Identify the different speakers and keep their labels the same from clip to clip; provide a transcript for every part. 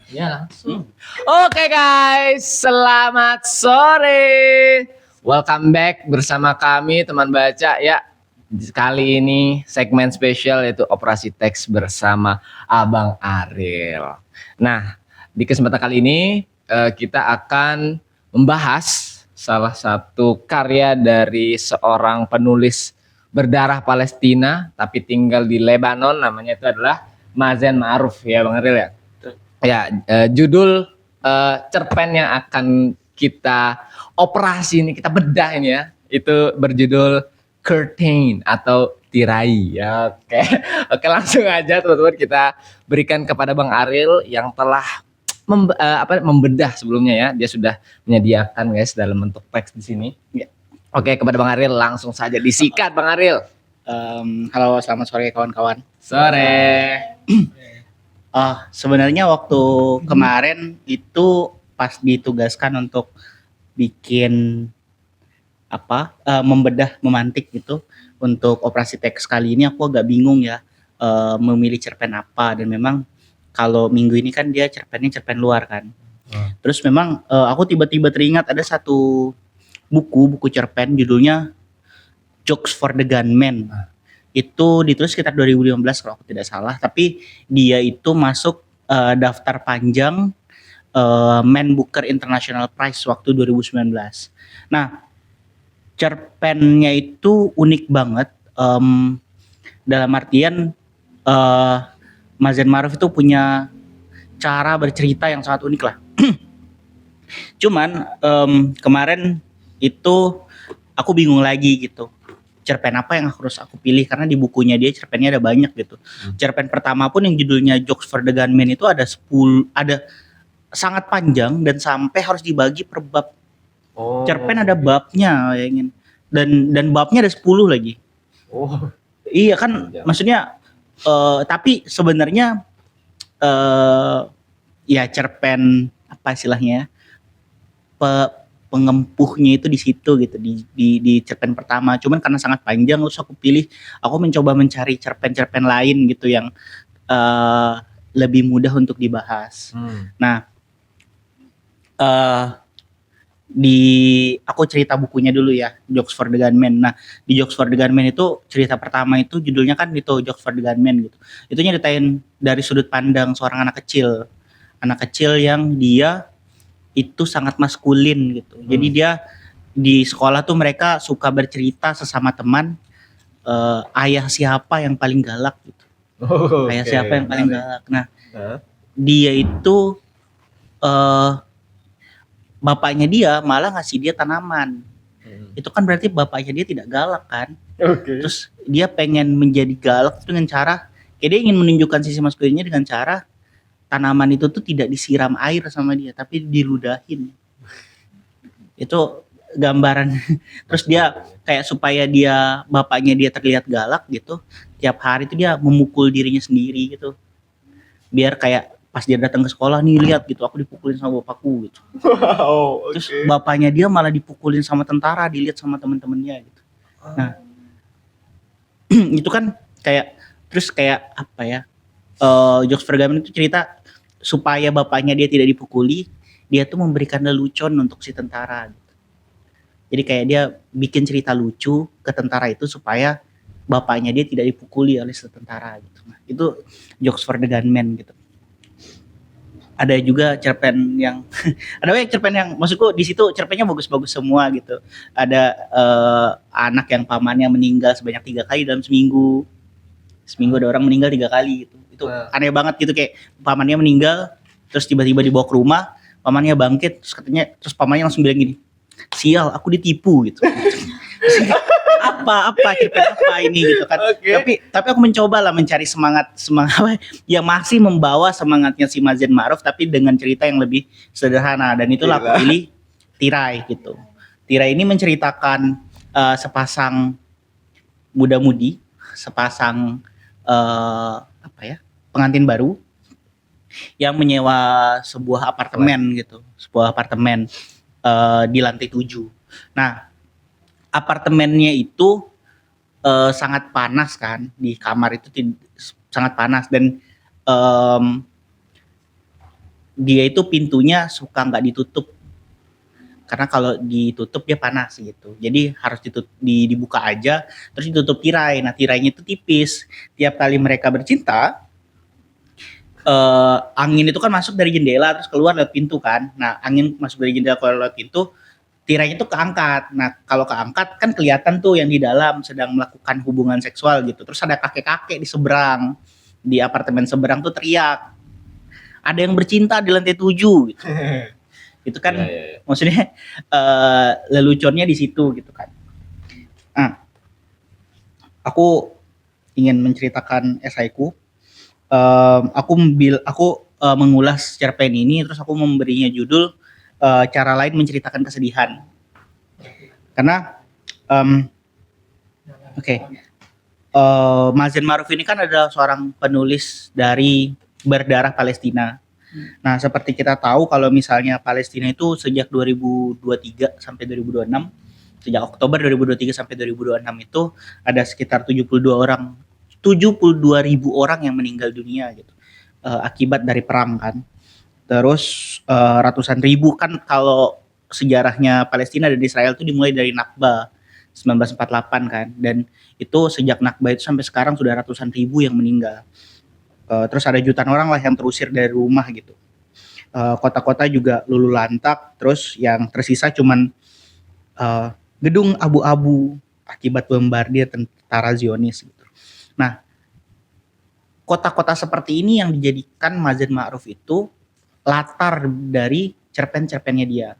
Speaker 1: Ya langsung. Oke guys, selamat sore. Welcome back bersama kami teman baca ya. Kali ini segmen spesial yaitu Operasi Teks bersama Abang Ariel. Nah, di kesempatan kali ini kita akan membahas salah satu karya dari seorang penulis berdarah Palestina tapi tinggal di Lebanon, namanya itu adalah Mazen Ma'ruf ya Bang Ariel ya. Ya, judul cerpen yang akan kita operasi ini, kita bedah ini ya, itu berjudul Curtain atau Tirai. Ya, oke. Oke, langsung aja teman-teman kita berikan kepada Bang Ariel yang telah membedah sebelumnya ya. Dia sudah menyediakan guys dalam bentuk teks di sini. Ya. Oke, kepada Bang Ariel langsung saja disikat Bang Ariel.
Speaker 2: Halo, selamat sore kawan-kawan.
Speaker 1: Sore.
Speaker 2: Sebenarnya waktu kemarin itu pas ditugaskan untuk bikin membedah, memantik gitu untuk operasi teks kali ini, aku agak bingung ya memilih cerpen apa. Dan memang kalau minggu ini kan dia cerpennya cerpen luar kan. Terus memang aku tiba-tiba teringat ada satu buku cerpen judulnya Jokes for the Gunman. Itu ditulis sekitar 2015 kalau aku tidak salah, tapi dia itu masuk daftar panjang Man Booker International Prize waktu 2019. Nah, cerpennya itu unik banget, dalam artian Mazen Ma'ruf itu punya cara bercerita yang sangat unik lah. Cuman kemarin itu aku bingung lagi gitu, cerpen apa yang harus aku pilih, karena di bukunya dia cerpennya ada banyak gitu. Cerpen pertama pun yang judulnya Jokes for the Gunman itu ada sangat panjang dan sampai harus dibagi per bab. Cerpen ada babnya, bayangin. Dan babnya ada 10 lagi. Iya kan, maksudnya tapi sebenarnya ya cerpen apa istilahnya? Pengempuhnya itu di situ gitu, di cerpen pertama. Cuman karena sangat panjang, terus aku mencoba mencari cerpen-cerpen lain gitu yang lebih mudah untuk dibahas. Nah, aku cerita bukunya dulu ya, Jokes for the Gunman. Nah, di Jokes for the Gunman itu cerita pertama itu judulnya kan itu Jokes for the Gunman gitu. Itu nyeritain dari sudut pandang seorang anak kecil yang dia itu sangat maskulin gitu. Jadi dia di sekolah tuh mereka suka bercerita sesama teman, ayah siapa yang paling galak gitu. Siapa yang paling galak. Nah, dia itu bapaknya dia malah ngasih dia tanaman. Itu kan berarti bapaknya dia tidak galak kan. Terus dia pengen menjadi galak dengan cara, dia ingin menunjukkan sisi maskulinnya dengan cara tanaman itu tuh tidak disiram air sama dia, tapi diludahin. Itu gambaran. Terus dia kayak supaya bapaknya dia terlihat galak gitu, tiap hari itu dia memukul dirinya sendiri gitu. Biar kayak pas dia datang ke sekolah nih, lihat gitu, aku dipukulin sama bapakku gitu. Terus bapaknya dia malah dipukulin sama tentara, dilihat sama teman-temannya gitu. Nah, itu kan kayak, terus kayak apa ya? Jokes for the Gunman itu cerita supaya bapaknya dia tidak dipukuli, dia tuh memberikan lelucon untuk si tentara gitu. Jadi kayak dia bikin cerita lucu ke tentara itu supaya bapaknya dia tidak dipukuli oleh si tentara gitu. Nah, itu Jokes for the Gunman gitu. Ada juga cerpen yang ada banyak cerpen yang, maksudku di situ cerpennya bagus-bagus semua gitu. Ada anak yang pamannya meninggal sebanyak 3 kali dalam seminggu ada orang meninggal 3 kali gitu. Itu aneh banget gitu, kayak pamannya meninggal terus tiba-tiba dibawa ke rumah, pamannya bangkit, terus pamannya langsung bilang gini, sial aku ditipu gitu. apa cerpen apa ini gitu kan. Tapi aku mencoba lah mencari semangat yang masih membawa semangatnya si Mazen Ma'ruf tapi dengan cerita yang lebih sederhana, dan itulah aku pilih Tirai gitu. Tirai ini menceritakan sepasang muda-mudi, sepasang pengantin baru yang menyewa sebuah apartemen gitu, di lantai 7. Nah, apartemennya itu sangat panas kan, di kamar itu sangat panas, dan dia itu pintunya suka nggak ditutup. Karena kalau ditutup dia panas gitu. Jadi harus dibuka aja, terus ditutup tirai. Nah tirainya itu tipis. Tiap kali mereka bercinta, angin itu kan masuk dari jendela terus keluar lewat pintu kan. Nah angin masuk dari jendela keluar lewat pintu, tirainya itu keangkat. Nah kalau keangkat kan kelihatan tuh yang di dalam sedang melakukan hubungan seksual gitu. Terus ada kakek-kakek di seberang, di apartemen seberang tuh teriak, ada yang bercinta di lantai 7 gitu. Itu kan maksudnya leluconnya di situ gitu kan. Nah, aku ingin menceritakan esaiku. Aku mengulas cerpen ini, terus aku memberinya judul cara lain menceritakan kesedihan. Karena Mazen Maruf ini kan adalah seorang penulis dari berdarah Palestina. Nah, seperti kita tahu kalau misalnya Palestina itu sejak 2023 sampai 2026, sejak Oktober 2023 sampai 2026 itu ada sekitar 72 ribu orang yang meninggal dunia gitu. Akibat dari perang kan. Terus ratusan ribu kan, kalau sejarahnya Palestina dan Israel itu dimulai dari Nakba 1948 kan, dan itu sejak Nakba itu sampai sekarang sudah ratusan ribu yang meninggal. Terus ada jutaan orang lah yang terusir dari rumah gitu. Kota-kota juga luluh lantak, terus yang tersisa cuman gedung abu-abu akibat bombardir tentara Zionis gitu. Nah, kota-kota seperti ini yang dijadikan Mazen Ma'ruf itu latar dari cerpen-cerpennya dia.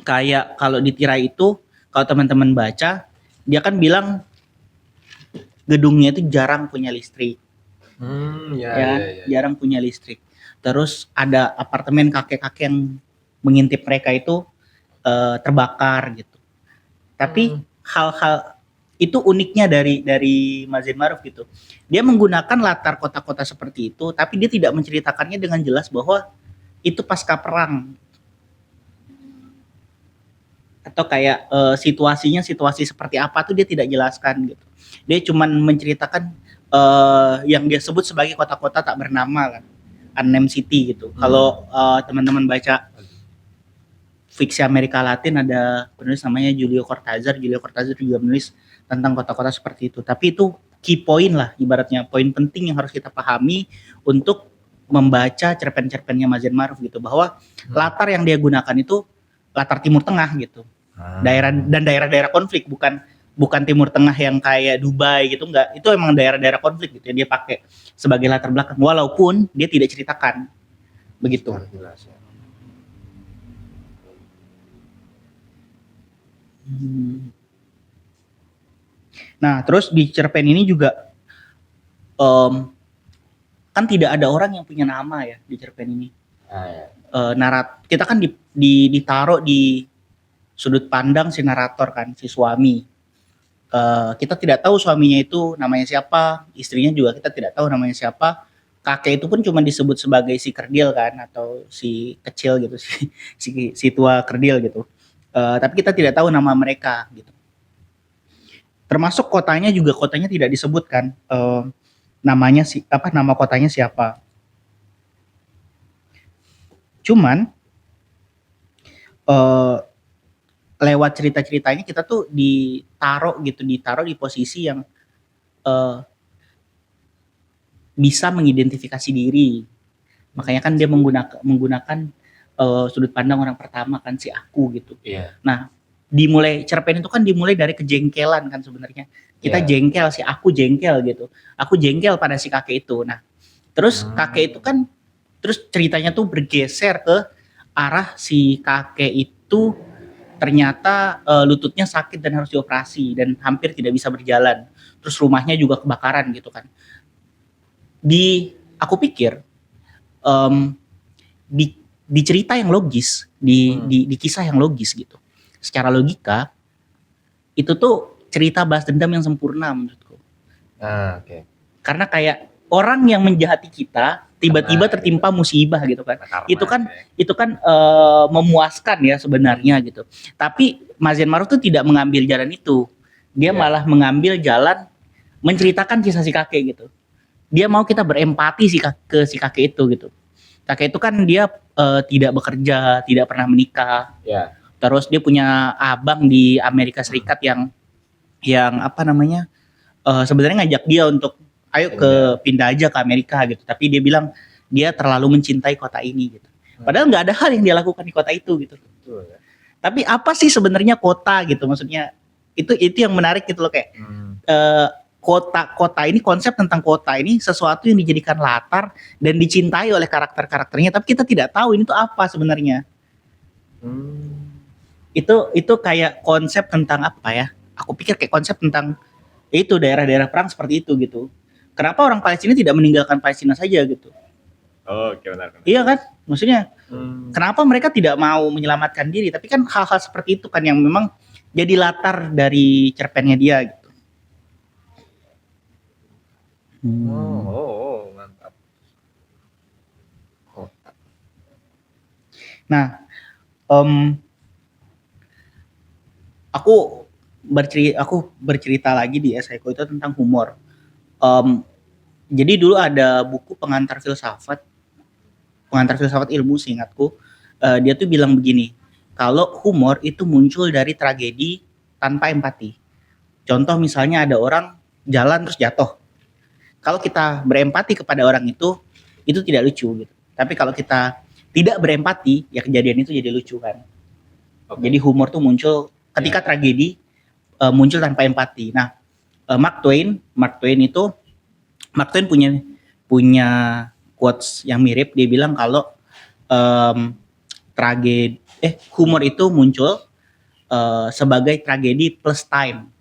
Speaker 2: Kayak kalau di Tirai itu, kalau teman-teman baca, dia kan bilang gedungnya itu jarang punya listrik. Jarang punya listrik. Terus ada apartemen kakek-kakek yang mengintip mereka itu terbakar gitu. Tapi hal-hal itu uniknya dari Mazen Ma'ruf gitu. Dia menggunakan latar kota-kota seperti itu, tapi dia tidak menceritakannya dengan jelas bahwa itu pasca perang. Atau kayak situasi seperti apa tuh dia tidak jelaskan gitu. Dia cuman menceritakan yang dia sebut sebagai kota-kota tak bernama kan, unnamed city gitu. Kalau teman-teman baca fiksi Amerika Latin, ada penulis namanya Julio Cortázar juga menulis tentang kota-kota seperti itu. Tapi itu key point lah, ibaratnya poin penting yang harus kita pahami untuk membaca cerpen-cerpennya Mazen Ma'ruf gitu, bahwa latar yang dia gunakan itu latar Timur Tengah gitu. Daerah-daerah konflik, bukan Timur Tengah yang kayak Dubai gitu, enggak. Itu emang daerah-daerah konflik gitu yang dia pakai sebagai latar belakang, walaupun dia tidak ceritakan begitu. Nah, terus di cerpen ini juga kan tidak ada orang yang punya nama ya di cerpen ini. Kita kan ditaruh di sudut pandang si narator kan, si suami. Kita tidak tahu suaminya itu namanya siapa, istrinya juga kita tidak tahu namanya siapa. Kakek itu pun cuma disebut sebagai si kerdil kan, atau si kecil gitu, si tua kerdil gitu. Tapi kita tidak tahu nama mereka gitu. Termasuk kotanya tidak disebutkan nama kotanya siapa. Cuman lewat cerita-ceritanya kita tuh ditaruh di posisi yang bisa mengidentifikasi diri. Makanya kan dia menggunakan sudut pandang orang pertama kan, si aku gitu. Nah, cerpen itu kan dimulai dari kejengkelan kan sebenarnya. Kita jengkel, si aku jengkel gitu. Aku jengkel pada si kakek itu. Nah, terus kakek itu kan, terus ceritanya tuh bergeser ke arah si kakek itu ternyata lututnya sakit dan harus dioperasi dan hampir tidak bisa berjalan. Terus rumahnya juga kebakaran gitu kan. Aku pikir di cerita yang logis, di kisah yang logis gitu, secara logika itu tuh cerita balas dendam yang sempurna menurutku. Karena kayak orang yang menjahati kita tiba-tiba tertimpa musibah gitu kan. Itu kan memuaskan ya sebenarnya gitu. Tapi Mazen Ma'ruf tuh tidak mengambil jalan itu. Dia malah mengambil jalan menceritakan kisah si kakek gitu. dia mau kita berempati ke si kakek itu gitu. Kakek itu kan dia tidak bekerja, tidak pernah menikah.
Speaker 1: Ya.
Speaker 2: Terus dia punya abang di Amerika Serikat yang apa namanya? Sebenarnya ngajak dia untuk ayo pindah aja ke Amerika gitu. Tapi dia bilang dia terlalu mencintai kota ini gitu. Padahal nggak ada hal yang dia lakukan di kota itu gitu.
Speaker 1: Betul, ya.
Speaker 2: Tapi apa sih sebenarnya kota gitu? Maksudnya itu yang menarik gitu loh, kayak kota ini, konsep tentang kota ini sesuatu yang dijadikan latar dan dicintai oleh karakternya, tapi kita tidak tahu ini tuh apa sebenarnya. Itu kayak konsep tentang apa ya? Aku pikir kayak konsep tentang itu daerah-daerah perang seperti itu gitu. Kenapa orang Palestina tidak meninggalkan Palestina saja gitu?
Speaker 1: Oh, oke, benar.
Speaker 2: Iya kan? Maksudnya kenapa mereka tidak mau menyelamatkan diri? Tapi kan hal-hal seperti itu kan yang memang jadi latar dari cerpennya dia gitu.
Speaker 1: Mantap.
Speaker 2: Nah, aku bercerita lagi di esaiku itu tentang humor. Jadi dulu ada buku pengantar filsafat ilmu seingatku. Dia tuh bilang begini, kalau humor itu muncul dari tragedi tanpa empati. Contoh misalnya ada orang jalan terus jatuh. Kalau kita berempati kepada orang itu tidak lucu gitu. Tapi kalau kita tidak berempati, ya kejadian itu jadi lucu kan. Okay. Jadi humor tuh muncul ketika tragedi muncul tanpa empati. Nah, Mark Twain punya quotes yang mirip. Dia bilang kalau humor itu muncul sebagai tragedi plus time.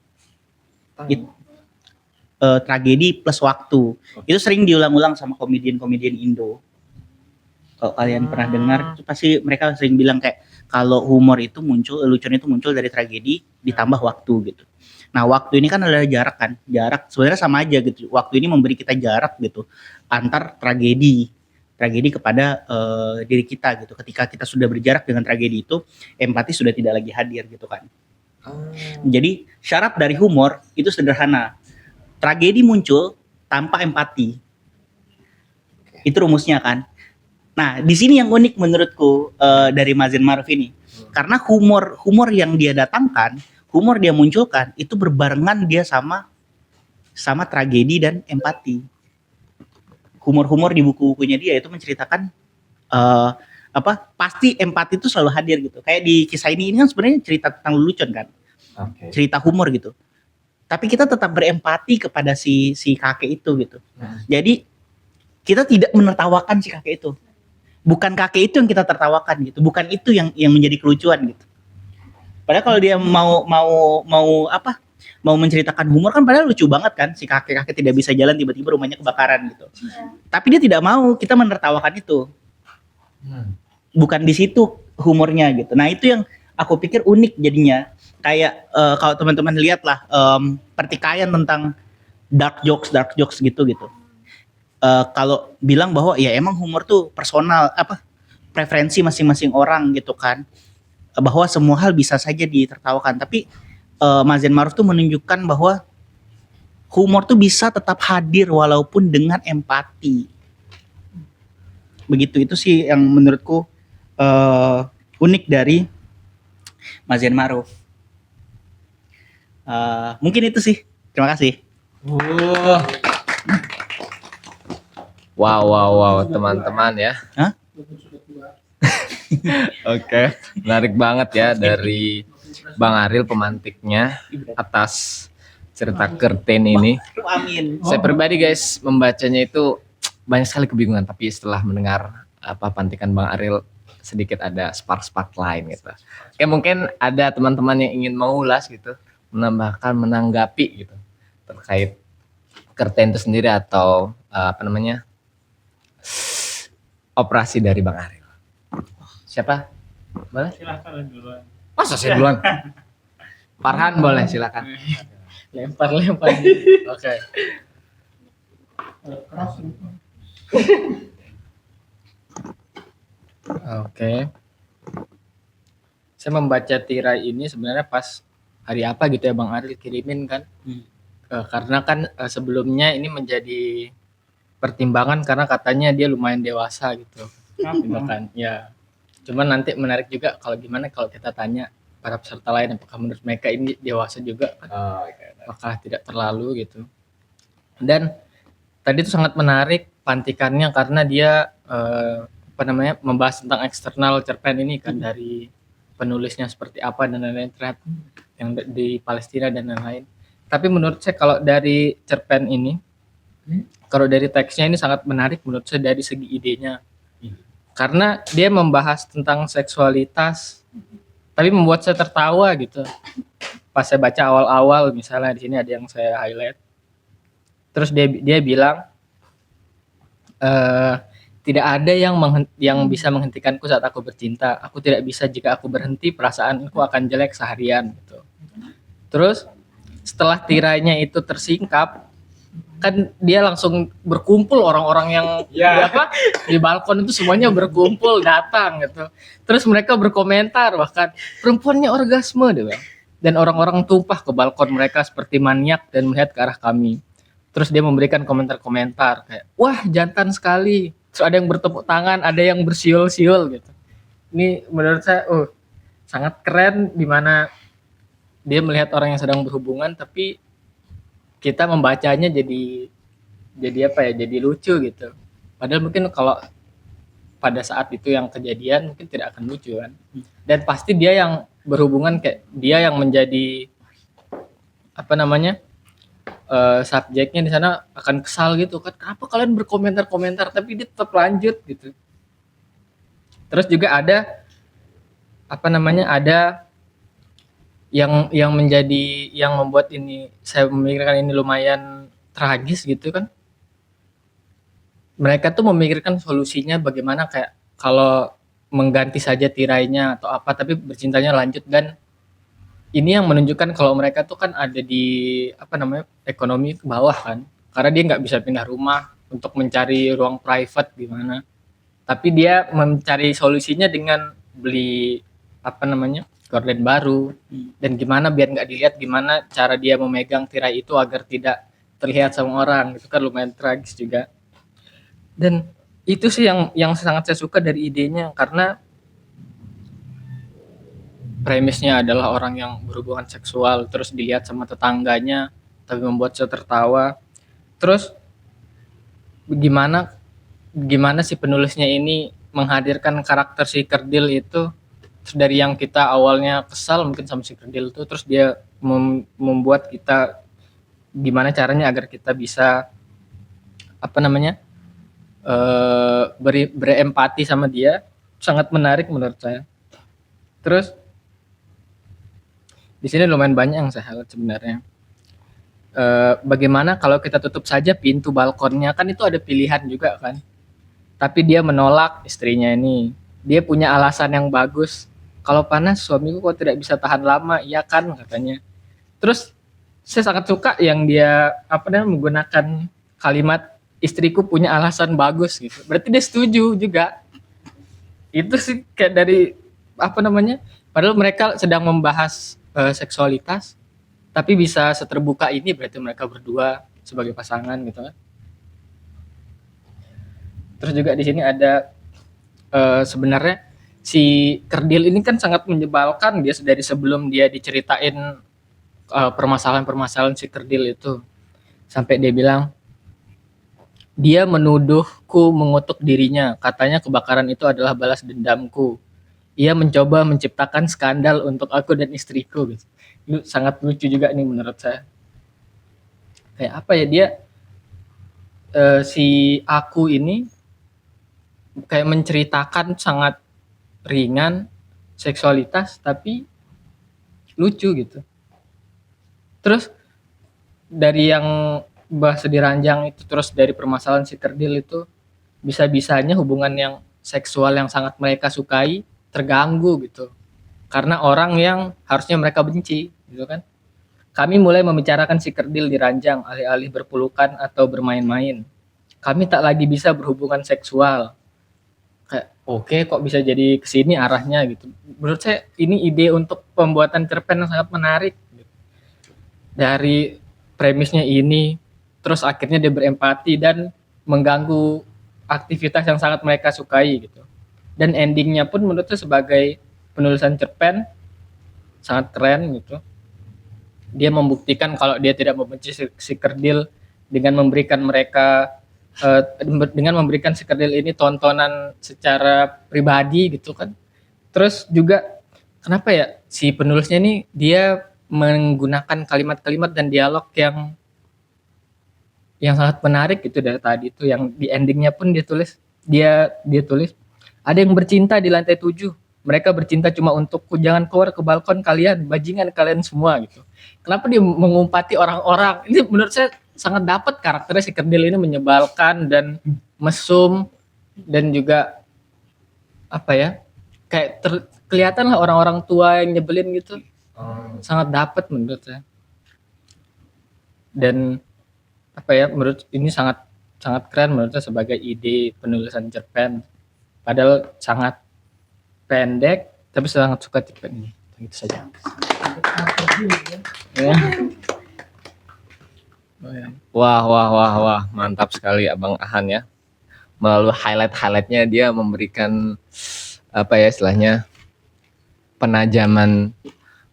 Speaker 2: Tragedi plus waktu. Itu sering diulang-ulang sama komedian Indo. Kalau kalian pernah dengar, itu pasti mereka sering bilang kayak kalau humor itu muncul, lucunya itu muncul dari tragedi ditambah waktu gitu. Nah, waktu ini kan adalah jarak kan. Jarak sebenarnya sama aja gitu. Waktu ini memberi kita jarak gitu antar tragedi kepada diri kita gitu. Ketika kita sudah berjarak dengan tragedi itu, empati sudah tidak lagi hadir gitu kan. Jadi syarat dari humor itu sederhana. Tragedi muncul tanpa empati. Itu rumusnya kan. Nah, di sini yang unik menurutku dari Mazen Maruf ini. Karena humor yang dia datangkan, humor dia munculkan itu berbarengan dia sama tragedi dan empati. Humor di buku-bukunya dia itu menceritakan pasti empati itu selalu hadir gitu. Kayak di kisah ini kan sebenarnya cerita tentang lelucon kan. Okay. Cerita humor gitu. Tapi kita tetap berempati kepada si kakek itu gitu. Jadi kita tidak menertawakan si kakek itu. Bukan kakek itu yang kita tertawakan gitu. Bukan itu yang menjadi kelucuan gitu. Padahal kalau dia mau menceritakan humor kan padahal lucu banget kan, si kakek tidak bisa jalan tiba-tiba rumahnya kebakaran gitu. Tapi dia tidak mau kita menertawakan itu. Bukan di situ humornya gitu. Nah, itu yang aku pikir unik jadinya. Kayak kalau teman-teman lihat lah pertikaian tentang dark jokes gitu. Kalau bilang bahwa ya emang humor tuh personal, preferensi masing-masing orang gitu kan, bahwa semua hal bisa saja ditertawakan. Tapi Mazen Maruf tuh menunjukkan bahwa humor tuh bisa tetap hadir walaupun dengan empati. Begitu, itu sih yang menurutku unik dari Mazen Maruf. Mungkin itu sih. Terima kasih.
Speaker 1: Wow, teman-teman ya. Oke, menarik banget ya dari Bang Ariel pemantiknya atas cerita Curtain ini.
Speaker 2: Amin.
Speaker 1: Saya pribadi guys membacanya itu banyak sekali kebingungan, tapi setelah mendengar pantikan Bang Ariel sedikit ada spark lain gitu. Oke, mungkin ada teman-teman yang ingin mengulas gitu, menanggapi gitu terkait Curtain itu sendiri atau operasi dari Bang Ariel. Siapa? Boleh?
Speaker 3: Silakan duluan.
Speaker 1: Masa saya duluan? Farhan boleh, silakan.
Speaker 3: Lempar.
Speaker 1: Oke.
Speaker 3: Oke. Saya membaca tirai ini sebenarnya pas hari apa gitu ya Bang Ariel kirimin kan. Karena kan sebelumnya ini menjadi pertimbangan karena katanya dia lumayan dewasa gitu. Gitu kan. Ya. Cuman nanti menarik juga kalau gimana kalau kita tanya para peserta lain apakah menurut mereka ini dewasa juga kan? Apakah tidak terlalu gitu. Dan tadi itu sangat menarik pantikannya karena dia membahas tentang eksternal cerpen ini kan dari penulisnya seperti apa dan lain-lain ternyata yang di Palestina dan lain-lain. Tapi menurut saya kalau dari cerpen ini, kalau dari teksnya ini sangat menarik menurut saya dari segi idenya. Karena dia membahas tentang seksualitas, tapi membuat saya tertawa gitu. Pas saya baca awal-awal, misalnya di sini ada yang saya highlight. Terus dia bilang, tidak ada yang bisa menghentikanku saat aku bercinta. Aku tidak bisa jika aku berhenti, perasaanku akan jelek seharian. Gitu. Terus setelah tirainya itu tersingkap, kan dia langsung berkumpul orang-orang yang di balkon itu semuanya berkumpul datang gitu. Terus mereka berkomentar bahkan perempuannya orgasme dia bilang. Dan orang-orang tumpah ke balkon mereka seperti maniak dan melihat ke arah kami. Terus dia memberikan komentar-komentar kayak wah jantan sekali. Terus ada yang bertepuk tangan, ada yang bersiul-siul gitu. Ini menurut saya sangat keren di mana dia melihat orang yang sedang berhubungan tapi kita membacanya jadi jadi lucu gitu. Padahal mungkin kalau pada saat itu yang kejadian mungkin tidak akan lucu kan. Dan pasti dia yang berhubungan kayak dia yang menjadi subjeknya di sana akan kesal gitu kan. Kenapa kalian berkomentar-komentar tapi dia tetap lanjut gitu. Terus juga ada ada yang menjadi yang membuat ini saya memikirkan ini lumayan tragis gitu kan. Mereka tuh memikirkan solusinya bagaimana kayak kalau mengganti saja tirainya atau apa tapi bercintanya lanjut dan ini yang menunjukkan kalau mereka tuh kan ada di ekonomi ke bawah kan. Karena dia nggak bisa pindah rumah untuk mencari ruang private gimana. Tapi dia mencari solusinya dengan beli gorden baru dan gimana biar nggak dilihat gimana cara dia memegang tirai itu agar tidak terlihat sama orang itu kan lumayan tragis juga dan itu sih yang sangat saya suka dari idenya karena premisnya adalah orang yang berhubungan seksual terus dilihat sama tetangganya tapi membuat saya tertawa terus gimana si penulisnya ini menghadirkan karakter si Kerdil itu terus dari yang kita awalnya kesal mungkin sama si Kerdil itu terus dia membuat kita gimana caranya agar kita bisa berempati sama dia sangat menarik menurut saya. Terus di sini lumayan banyak yang saya highlight sebenarnya. Bagaimana kalau kita tutup saja pintu balkonnya kan itu ada pilihan juga kan. Tapi dia menolak istrinya ini. Dia punya alasan yang bagus. Kalau panas suamiku kok tidak bisa tahan lama, iya kan katanya. Terus saya sangat suka yang dia menggunakan kalimat istriku punya alasan bagus gitu. Berarti dia setuju juga. Itu sih kayak dari padahal mereka sedang membahas seksualitas tapi bisa seterbuka ini berarti mereka berdua sebagai pasangan gitu kan. Terus juga di sini ada sebenarnya si Kerdil ini kan sangat menyebalkan dia dari sebelum dia diceritain permasalahan-permasalahan si Kerdil itu sampai dia bilang dia menuduhku mengutuk dirinya katanya kebakaran itu adalah balas dendamku ia mencoba menciptakan skandal untuk aku dan istriku gitu. Itu sangat lucu juga nih menurut saya kayak dia si aku ini kayak menceritakan sangat ringan seksualitas tapi lucu gitu. Terus dari yang bahasa di ranjang itu terus dari permasalahan si Kerdil itu bisa-bisanya hubungan yang seksual yang sangat mereka sukai terganggu gitu. Karena orang yang harusnya mereka benci gitu kan. Kami mulai membicarakan si Kerdil di ranjang alih-alih berpelukan atau bermain-main. Kami tak lagi bisa berhubungan seksual. Kayak oke, kok bisa jadi kesini arahnya gitu. Menurut saya ini ide untuk pembuatan cerpen yang sangat menarik gitu. Dari premisnya ini terus akhirnya dia berempati dan mengganggu aktivitas yang sangat mereka sukai gitu. Dan endingnya pun menurutku sebagai penulisan cerpen sangat keren gitu. Dia membuktikan kalau dia tidak membenci si Kerdil dengan memberikan mereka dengan memberikan si Kerdil ini tontonan secara pribadi gitu kan. Terus juga kenapa ya si penulisnya ini dia menggunakan kalimat-kalimat dan dialog yang sangat menarik gitu dari tadi itu, yang di endingnya pun dia tulis ada yang bercinta di lantai 7. Mereka bercinta cuma untukku, jangan keluar ke balkon kalian, bajingan kalian semua gitu. Kenapa dia mengumpati orang-orang? Ini menurut saya sangat dapat karakternya si Kerdil ini, menyebalkan dan mesum dan juga apa ya? Kayak kelihatan lah orang-orang tua yang nyebelin gitu. Sangat dapat menurut saya. Dan apa ya, menurut ini sangat sangat keren menurut saya sebagai ide penulisan cerpen. Padahal sangat pendek, tapi sangat suka cerpen ini. Itu saja. Ya.
Speaker 1: Wah, mantap sekali Abang Ahan ya. Melalui highlight-highlightnya dia memberikan apa ya istilahnya penajaman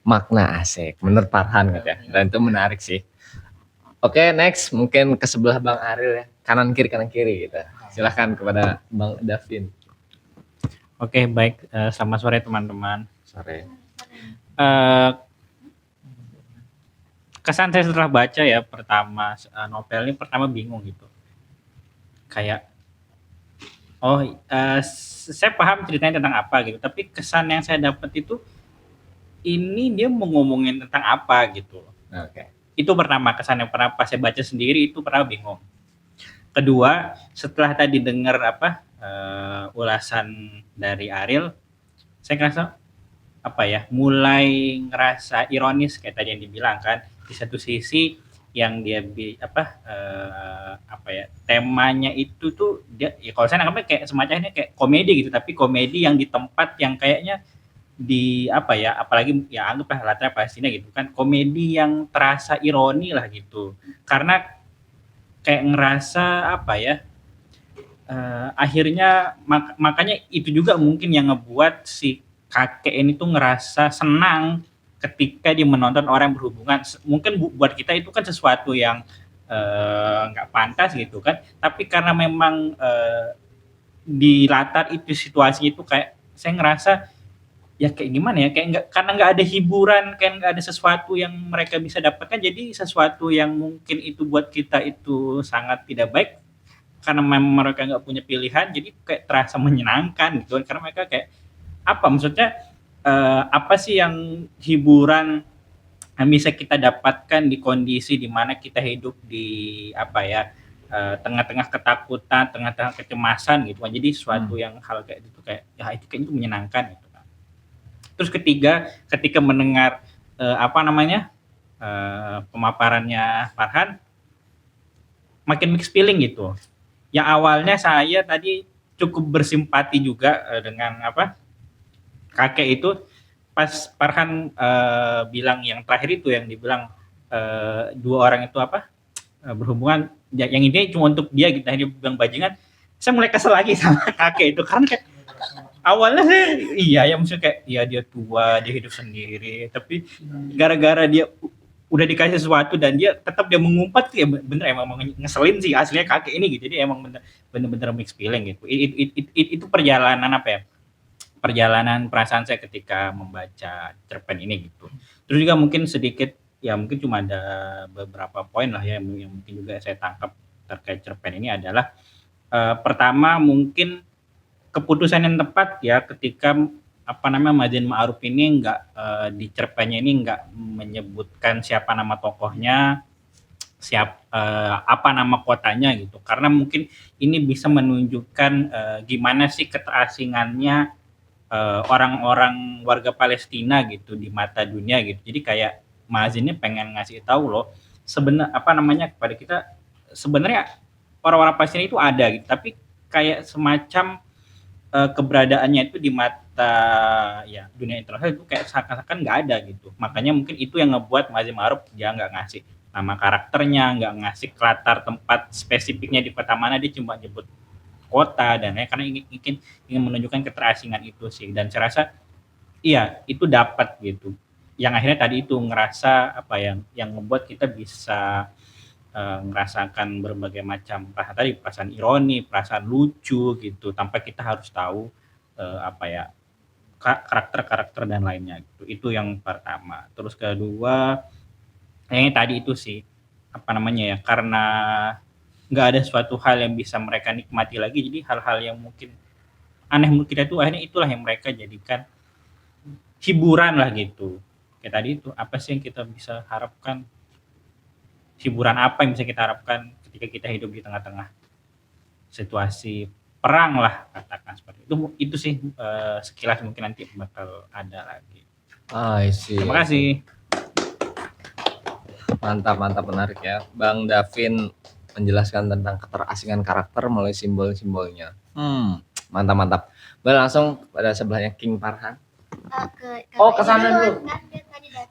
Speaker 1: makna asik. Menurut Farhan gitu ya. Dan itu menarik sih. Oke, next mungkin ke sebelah Bang Aril ya. Kanan kiri gitu. Silahkan kepada Bang Davin.
Speaker 4: Oke, baik. Selamat sore teman-teman.
Speaker 1: Sore.
Speaker 4: Kesan saya setelah baca ya pertama novel ini pertama bingung gitu. Kayak saya paham ceritanya tentang apa gitu, tapi kesan yang saya dapat itu ini dia mau ngomongin tentang apa gitu.
Speaker 1: Oke.
Speaker 4: Itu pertama kesan yang pernah pas saya baca sendiri itu pernah bingung. Kedua, setelah tadi dengar ulasan dari Aril, saya ngerasa mulai ngerasa ironis kayak tadi yang dibilang kan. Di satu sisi yang dia temanya itu tuh dia ya kalau saya nangkapnya kayak semacamnya kayak komedi gitu, tapi komedi yang di tempat yang kayaknya di apalagi ya anggaplah latar Palestina gitu kan, komedi yang terasa ironi lah gitu. Karena kayak ngerasa akhirnya makanya itu juga mungkin yang ngebuat si kakek ini tuh ngerasa senang ketika dia menonton orang berhubungan. Mungkin buat kita itu kan sesuatu yang nggak pantas gitu kan, tapi karena memang di latar itu situasi itu kayak saya ngerasa ya kayak gimana ya, kayak karena nggak ada hiburan, kayak nggak ada sesuatu yang mereka bisa dapatkan, jadi sesuatu yang mungkin itu buat kita itu sangat tidak baik karena memang mereka nggak punya pilihan, jadi kayak terasa menyenangkan gitu kan, karena mereka kayak maksudnya apa sih yang hiburan yang bisa kita dapatkan di kondisi di mana kita hidup di tengah-tengah ketakutan, tengah-tengah kecemasan gitu kan. Jadi suatu yang hal kayak itu kayak ya itu kayaknya menyenangkan gitu kan. Terus ketika mendengar pemaparannya Farhan, makin mixed feeling gitu. Yang awalnya saya tadi cukup bersimpati juga dengan kakek itu, pas Farhan bilang yang terakhir itu yang dibilang dua orang itu berhubungan yang ini cuma untuk dia gitu, dia bilang bajingan, saya mulai kesel lagi sama kakek itu karena kayak awalnya saya maksudnya kayak ya dia tua, dia hidup sendiri, tapi gara-gara dia udah dikasih sesuatu dan dia tetap dia mengumpat ya bener emang ngeselin sih aslinya kakek ini gitu. Jadi emang bener mixed feeling gitu. Itu perjalanan perasaan saya ketika membaca cerpen ini gitu. Terus juga mungkin sedikit ya mungkin cuma ada beberapa poin lah ya yang mungkin juga saya tangkap terkait cerpen ini adalah pertama mungkin keputusan yang tepat ya ketika Mazin Ma'aruf ini di cerpennya ini nggak menyebutkan siapa nama tokohnya, apa nama kotanya gitu, karena mungkin ini bisa menunjukkan gimana sih keterasingannya orang-orang warga Palestina gitu di mata dunia gitu. Jadi kayak Mazin ini pengen ngasih tahu loh kepada kita sebenarnya orang-orang Palestina itu ada gitu, tapi kayak semacam keberadaannya itu di mata dunia internasional itu kayak seakan-akan nggak ada gitu. Makanya mungkin itu yang ngebuat Mazin Ma'aruf dia nggak ngasih nama karakternya, nggak ngasih latar tempat spesifiknya di kota mana, dia cuma nyebut kota dan karena ingin menunjukkan keterasingan itu sih. Dan saya rasa iya itu dapat gitu. Yang akhirnya tadi itu ngerasa apa yang membuat kita bisa ngerasakan berbagai macam perasaan ironi, perasaan lucu gitu tanpa kita harus tahu karakter-karakter dan lainnya gitu. Itu yang pertama. Terus kedua, yang tadi itu sih karena nggak ada suatu hal yang bisa mereka nikmati lagi, jadi hal-hal yang mungkin aneh menurut kita itu akhirnya itulah yang mereka jadikan hiburan lah gitu. Kayak tadi itu apa sih yang kita bisa harapkan, hiburan apa yang bisa kita harapkan ketika kita hidup di tengah-tengah situasi perang lah, katakan seperti itu sih sekilas, mungkin nanti bakal ada lagi.
Speaker 1: I see.
Speaker 4: Terima kasih.
Speaker 1: Mantap, menarik ya. Bang Davin menjelaskan tentang keterasingan karakter melalui simbol-simbolnya. Mantap. Boleh langsung pada sebelahnya King Farhan. Ke sana dulu.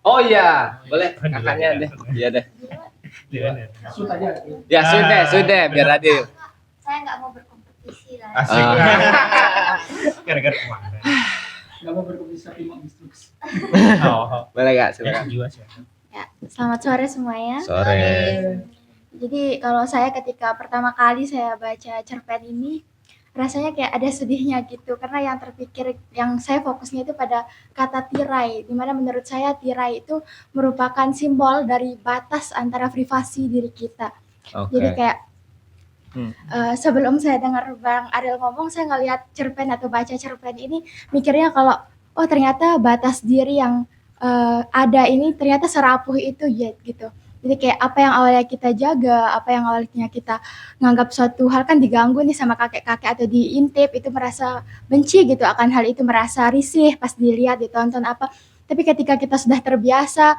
Speaker 1: Oh iya, boleh kakaknya deh. Iya deh. Ya sudah, biar adil.
Speaker 5: Saya nggak mau berkompetisi lah.
Speaker 4: Asik. Gara-gara kemana?
Speaker 3: Nggak mau berkompetisi tapi mau instruksi.
Speaker 1: Boleh Kak, silakan.
Speaker 5: Ya, selamat sore semuanya.
Speaker 1: Sore.
Speaker 5: Jadi kalau saya ketika pertama kali saya baca cerpen ini, rasanya kayak ada sedihnya gitu, karena yang terpikir, yang saya fokusnya itu pada kata tirai, dimana menurut saya tirai itu merupakan simbol dari batas antara privasi diri kita. Jadi kayak sebelum saya dengar Bang Ariel ngomong, saya ngelihat cerpen atau baca cerpen ini, mikirnya kalau oh ternyata batas diri yang ada ini ternyata serapuh itu ya gitu. Jadi kayak apa yang awalnya kita jaga, apa yang awalnya kita nganggap suatu hal kan diganggu nih sama kakek-kakek atau diintip, itu merasa benci gitu akan hal itu, merasa risih pas dilihat, ditonton apa. Tapi ketika kita sudah terbiasa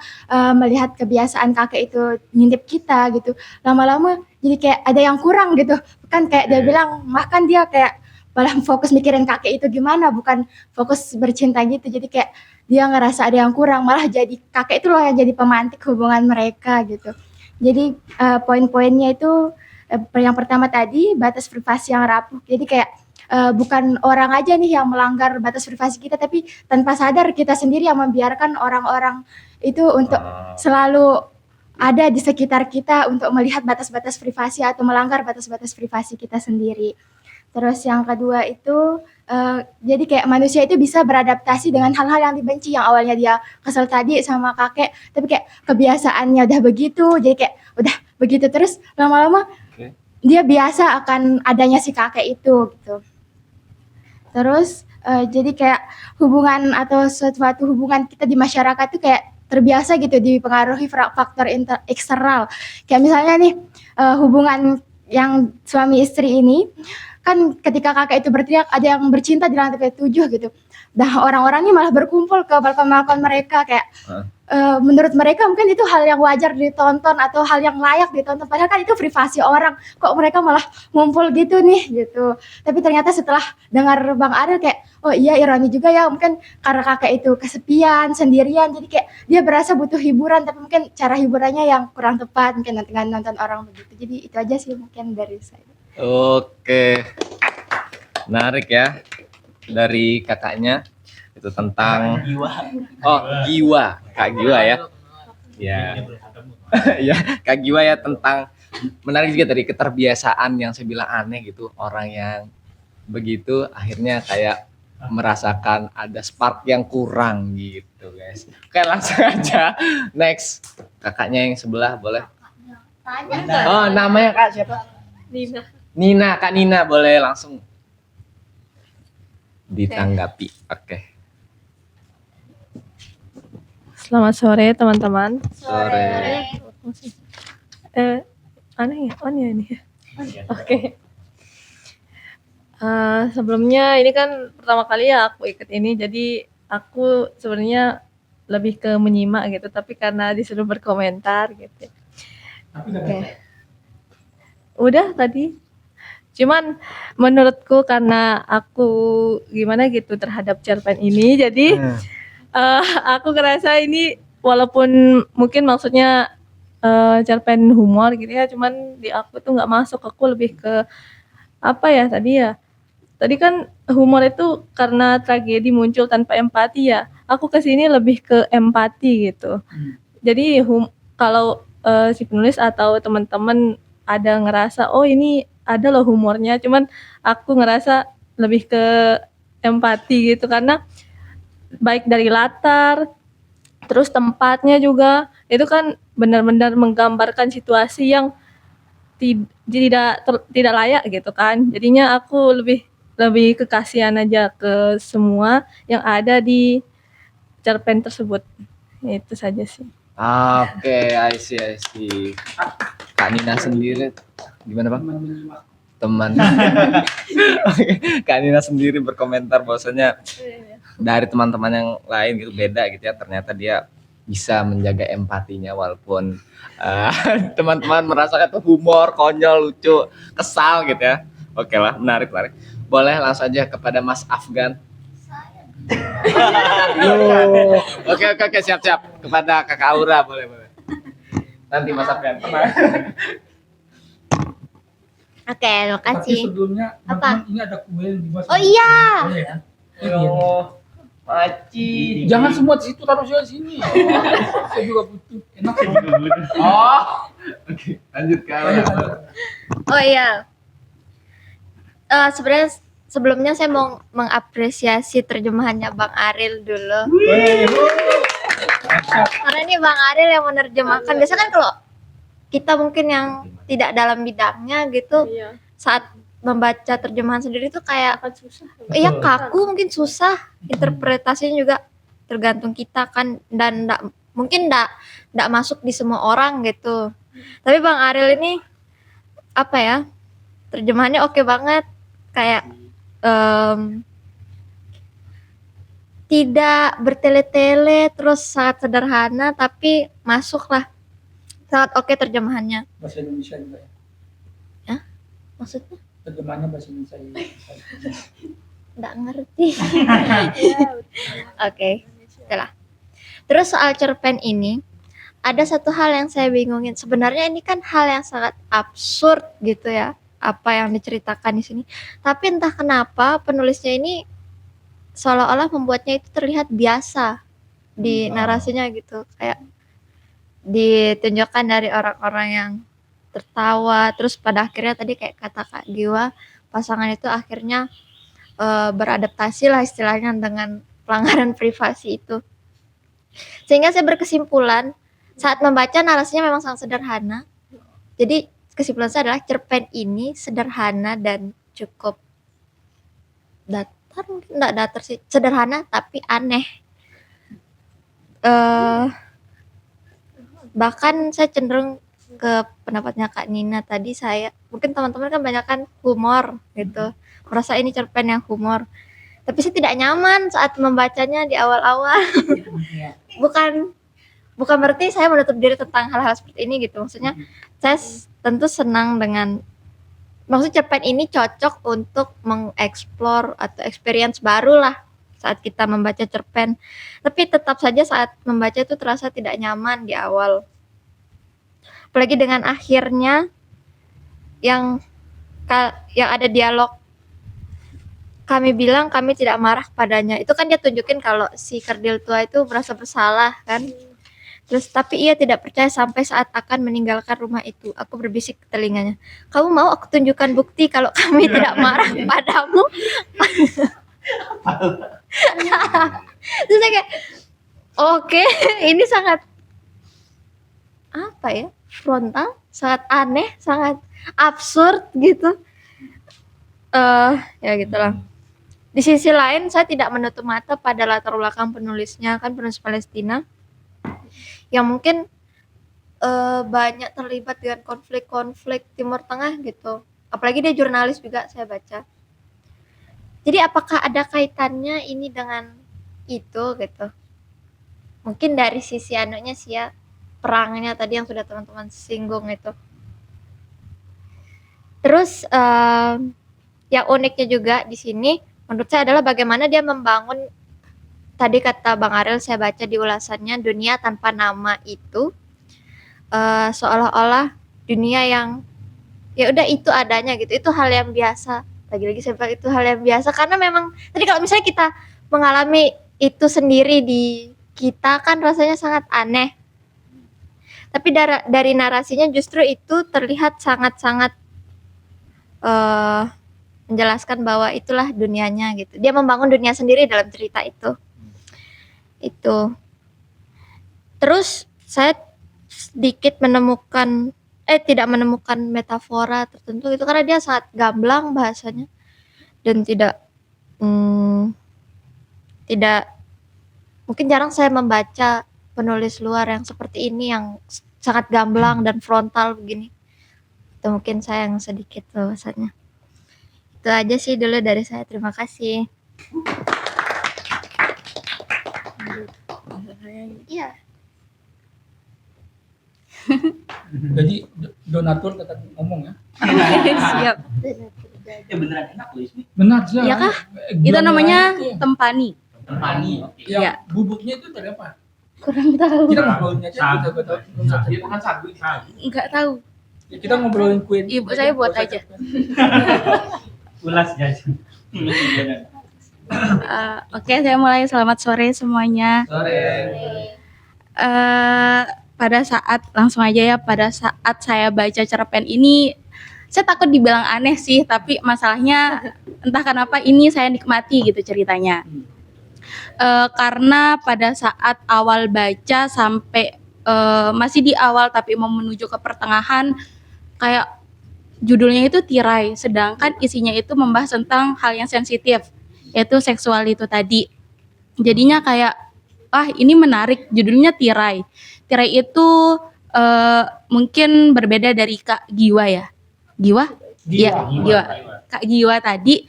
Speaker 5: melihat kebiasaan kakek itu ngintip kita gitu, lama-lama jadi kayak ada yang kurang gitu. Kan kayak dia bilang, bahkan dia kayak malah fokus mikirin kakek itu gimana, bukan fokus bercinta gitu. Jadi kayak dia ngerasa ada yang kurang, malah jadi kakek itu loh yang jadi pemantik hubungan mereka gitu. Jadi poin-poinnya itu yang pertama tadi batas privasi yang rapuh. Jadi kayak bukan orang aja nih yang melanggar batas privasi kita, tapi tanpa sadar kita sendiri yang membiarkan orang-orang itu untuk selalu ada di sekitar kita untuk melihat batas-batas privasi atau melanggar batas-batas privasi kita sendiri. Terus yang kedua itu jadi kayak manusia itu bisa beradaptasi dengan hal-hal yang dibenci, yang awalnya dia kesel tadi sama kakek, tapi kayak kebiasaannya udah begitu, jadi kayak udah begitu terus lama-lama dia biasa akan adanya si kakek itu gitu. Terus jadi kayak hubungan atau suatu hubungan kita di masyarakat itu kayak terbiasa gitu dipengaruhi faktor eksternal. Kayak misalnya nih hubungan yang suami istri ini, kan ketika kakek itu berteriak ada yang bercinta di lantai 7 gitu. Nah orang-orangnya malah berkumpul ke balkon-balkon mereka kayak menurut mereka mungkin itu hal yang wajar ditonton atau hal yang layak ditonton, padahal kan itu privasi orang, kok mereka malah ngumpul gitu nih gitu. Tapi ternyata setelah dengar Bang Ariel kayak oh iya ironi juga ya, mungkin karena kakek itu kesepian, sendirian, jadi kayak dia berasa butuh hiburan tapi mungkin cara hiburannya yang kurang tepat, mungkin dengan nonton orang begitu. Jadi itu aja sih mungkin dari saya.
Speaker 1: Oke, menarik ya dari kakaknya itu tentang Giwa, Kak Giwa ya, ya Kak Giwa ya, tentang menarik juga dari keterbiasaan yang saya bilang aneh gitu, orang yang begitu akhirnya kayak merasakan ada spark yang kurang gitu guys. Oke langsung aja next, kakaknya yang sebelah boleh. Oh namanya Kak siapa? Nina, Kak Nina boleh langsung ditanggapi. Oke.
Speaker 6: Selamat sore teman-teman.
Speaker 1: Sore.
Speaker 6: Aneh ya, on ya ini. Oke. Sebelumnya ini kan pertama kali ya aku ikut ini, jadi aku sebenarnya lebih ke menyimak gitu, tapi karena disuruh berkomentar gitu. Oke. Udah tadi. Cuman menurutku karena aku gimana gitu terhadap cerpen ini, jadi aku ngerasa ini walaupun mungkin maksudnya cerpen humor gitu ya, cuman di aku tuh nggak masuk, aku lebih ke apa ya tadi ya, tadi kan humor itu karena tragedi muncul tanpa empati ya, aku ke sini lebih ke empati gitu. Jadi kalau si penulis atau teman-teman ada ngerasa oh ini ada loh humornya, cuman aku ngerasa lebih ke empati gitu, karena baik dari latar, terus tempatnya juga itu kan benar-benar menggambarkan situasi yang tidak layak gitu kan. Jadinya aku lebih lebih kekasihan aja ke semua yang ada di cerpen tersebut. Itu saja sih.
Speaker 1: Oke, I see. Kak Nina sendiri gimana Bang? Teman. Kak Nina sendiri berkomentar bahwasanya dari teman-teman yang lain gitu beda gitu ya, ternyata dia bisa menjaga empatinya walaupun teman-teman merasakan itu humor, konyol, lucu, kesal gitu ya. Oke lah, menarik. Boleh langsung aja kepada Mas Afgan. Oke, siap. Kepada Kakak Aura boleh. Nanti Mas Afgan.
Speaker 5: Oke, terima
Speaker 7: Tapi
Speaker 5: kasih.
Speaker 7: sebelumnya
Speaker 5: Apa?
Speaker 7: teman-teman ini ada kue yang dibuat.
Speaker 5: Oh iya.
Speaker 7: Boleh ya?
Speaker 1: Maci.
Speaker 7: Jangan semua di situ, taruh di sini. Saya juga butuh. Enak ya.
Speaker 1: Oh. Oke, lanjut ke Aura.
Speaker 5: Oh iya. Sebenarnya sebelumnya saya mau mengapresiasi terjemahannya Bang Aril dulu. Karena ini Bang Aril yang menerjemahkan. Biasanya kan kalau kita mungkin yang tidak dalam bidangnya gitu,
Speaker 6: Iya.
Speaker 5: saat membaca terjemahan sendiri tuh kayak
Speaker 6: Akan susah.
Speaker 5: iya kaku, mungkin susah, interpretasinya juga tergantung kita kan, dan mungkin nggak masuk di semua orang gitu. Tapi Bang Aril ini apa ya, terjemahannya oke banget, kayak tidak bertele-tele, terus sangat sederhana tapi masuk lah, sangat oke terjemahannya.
Speaker 7: Bahasa Indonesia juga ya.
Speaker 5: Maksudnya
Speaker 7: Terjemahannya bahasa Indonesia juga.
Speaker 5: nggak ngerti. Oke, setelah. Terus soal cerpen ini, ada satu hal yang saya bingungin. Sebenarnya ini kan hal yang sangat absurd gitu ya, apa yang diceritakan di sini. Tapi entah kenapa penulisnya ini seolah-olah membuatnya itu terlihat biasa di narasinya gitu, kayak ditunjukkan dari orang-orang yang tertawa, terus pada akhirnya tadi kayak kata Kak Giwa, pasangan itu akhirnya beradaptasi lah istilahnya dengan pelanggaran privasi itu. Sehingga saya berkesimpulan saat membaca narasinya memang sangat sederhana. Jadi kesimpulan saya adalah cerpen ini sederhana dan cukup datar, mungkin enggak datar sih, sederhana tapi aneh. Bahkan saya cenderung ke pendapatnya Kak Nina tadi, saya mungkin teman-teman kan banyak kan humor gitu, merasa ini cerpen yang humor, tapi saya tidak nyaman saat membacanya di awal-awal. bukan berarti saya menutup diri tentang hal-hal seperti ini gitu, maksudnya saya tentu senang dengan, maksud cerpen ini cocok untuk mengeksplor atau experience baru lah saat kita membaca cerpen, tapi tetap saja saat membaca itu terasa tidak nyaman di awal. Apalagi dengan akhirnya yang ada dialog, kami bilang kami tidak marah padanya. Itu kan dia tunjukin kalau si kerdil tua itu merasa bersalah kan. Terus tapi ia tidak percaya sampai saat akan meninggalkan rumah itu. Aku berbisik ke telinganya, kamu mau aku tunjukkan bukti kalau kami tidak marah padamu? Terus saya kayak oke, ini sangat apa ya, frontal, sangat aneh, sangat absurd gitu. Ya gitulah. Di sisi lain saya tidak menutup mata pada latar belakang penulisnya, kan penulis Palestina yang mungkin banyak terlibat dengan konflik-konflik Timur Tengah gitu. Apalagi dia jurnalis juga, saya baca. Jadi apakah ada kaitannya ini dengan itu gitu? Mungkin dari sisi anunya sih ya, perangnya tadi yang sudah teman-teman singgung itu. Terus yang uniknya juga di sini menurut saya adalah bagaimana dia membangun, tadi kata Bang Aril saya baca di ulasannya, dunia tanpa nama itu seolah-olah dunia yang ya udah itu adanya gitu. Itu hal yang biasa. Lagi-lagi saya bilang itu hal yang biasa karena memang tadi kalau misalnya kita mengalami itu sendiri di kita kan rasanya sangat aneh. Tapi dari narasinya justru itu terlihat sangat-sangat menjelaskan bahwa itulah dunianya gitu. Dia membangun dunia sendiri dalam cerita itu. Itu. Terus saya sedikit menemukan tidak menemukan metafora tertentu itu karena dia sangat gamblang bahasanya dan tidak mungkin jarang saya membaca penulis luar yang seperti ini yang sangat gamblang dan frontal begini. Itu mungkin saya yang sedikit bahasanya. Itu aja sih dulu dari saya. Terima kasih. Iya.
Speaker 7: Jadi donatur tetap ngomong ya.
Speaker 6: Siap.
Speaker 2: Ya beneran enak loh ini.
Speaker 7: Benar sih.
Speaker 8: Iya kah? Itu
Speaker 7: Gulanya
Speaker 8: namanya
Speaker 7: itu ya.
Speaker 8: tempani.
Speaker 2: Tempani.
Speaker 7: Yang
Speaker 8: Iya.
Speaker 7: bubuknya itu dari apa?
Speaker 8: Kurang tahu.
Speaker 7: Kita ngobrolin aja. Kita tahu.
Speaker 4: Bukan sagu.
Speaker 8: Enggak tahu.
Speaker 7: Ya, kita ngobrolin kue.
Speaker 8: Ibu saya buat aja.
Speaker 4: Ulas jajan.
Speaker 8: Oke, saya mulai. Selamat sore semuanya. Pada saat langsung aja ya, pada saat saya baca cerpen ini, saya takut dibilang aneh sih, tapi masalahnya entah kenapa ini saya nikmati gitu ceritanya. Karena pada saat awal baca sampai masih di awal tapi mau menuju ke pertengahan, kayak judulnya itu tirai, sedangkan isinya itu membahas tentang hal yang sensitif, yaitu seksual itu tadi. Jadinya kayak, ini menarik, judulnya tirai. Tirai itu mungkin berbeda dari Kak Giwa ya. Giwa? Iya, Giwa. Kak Giwa tadi,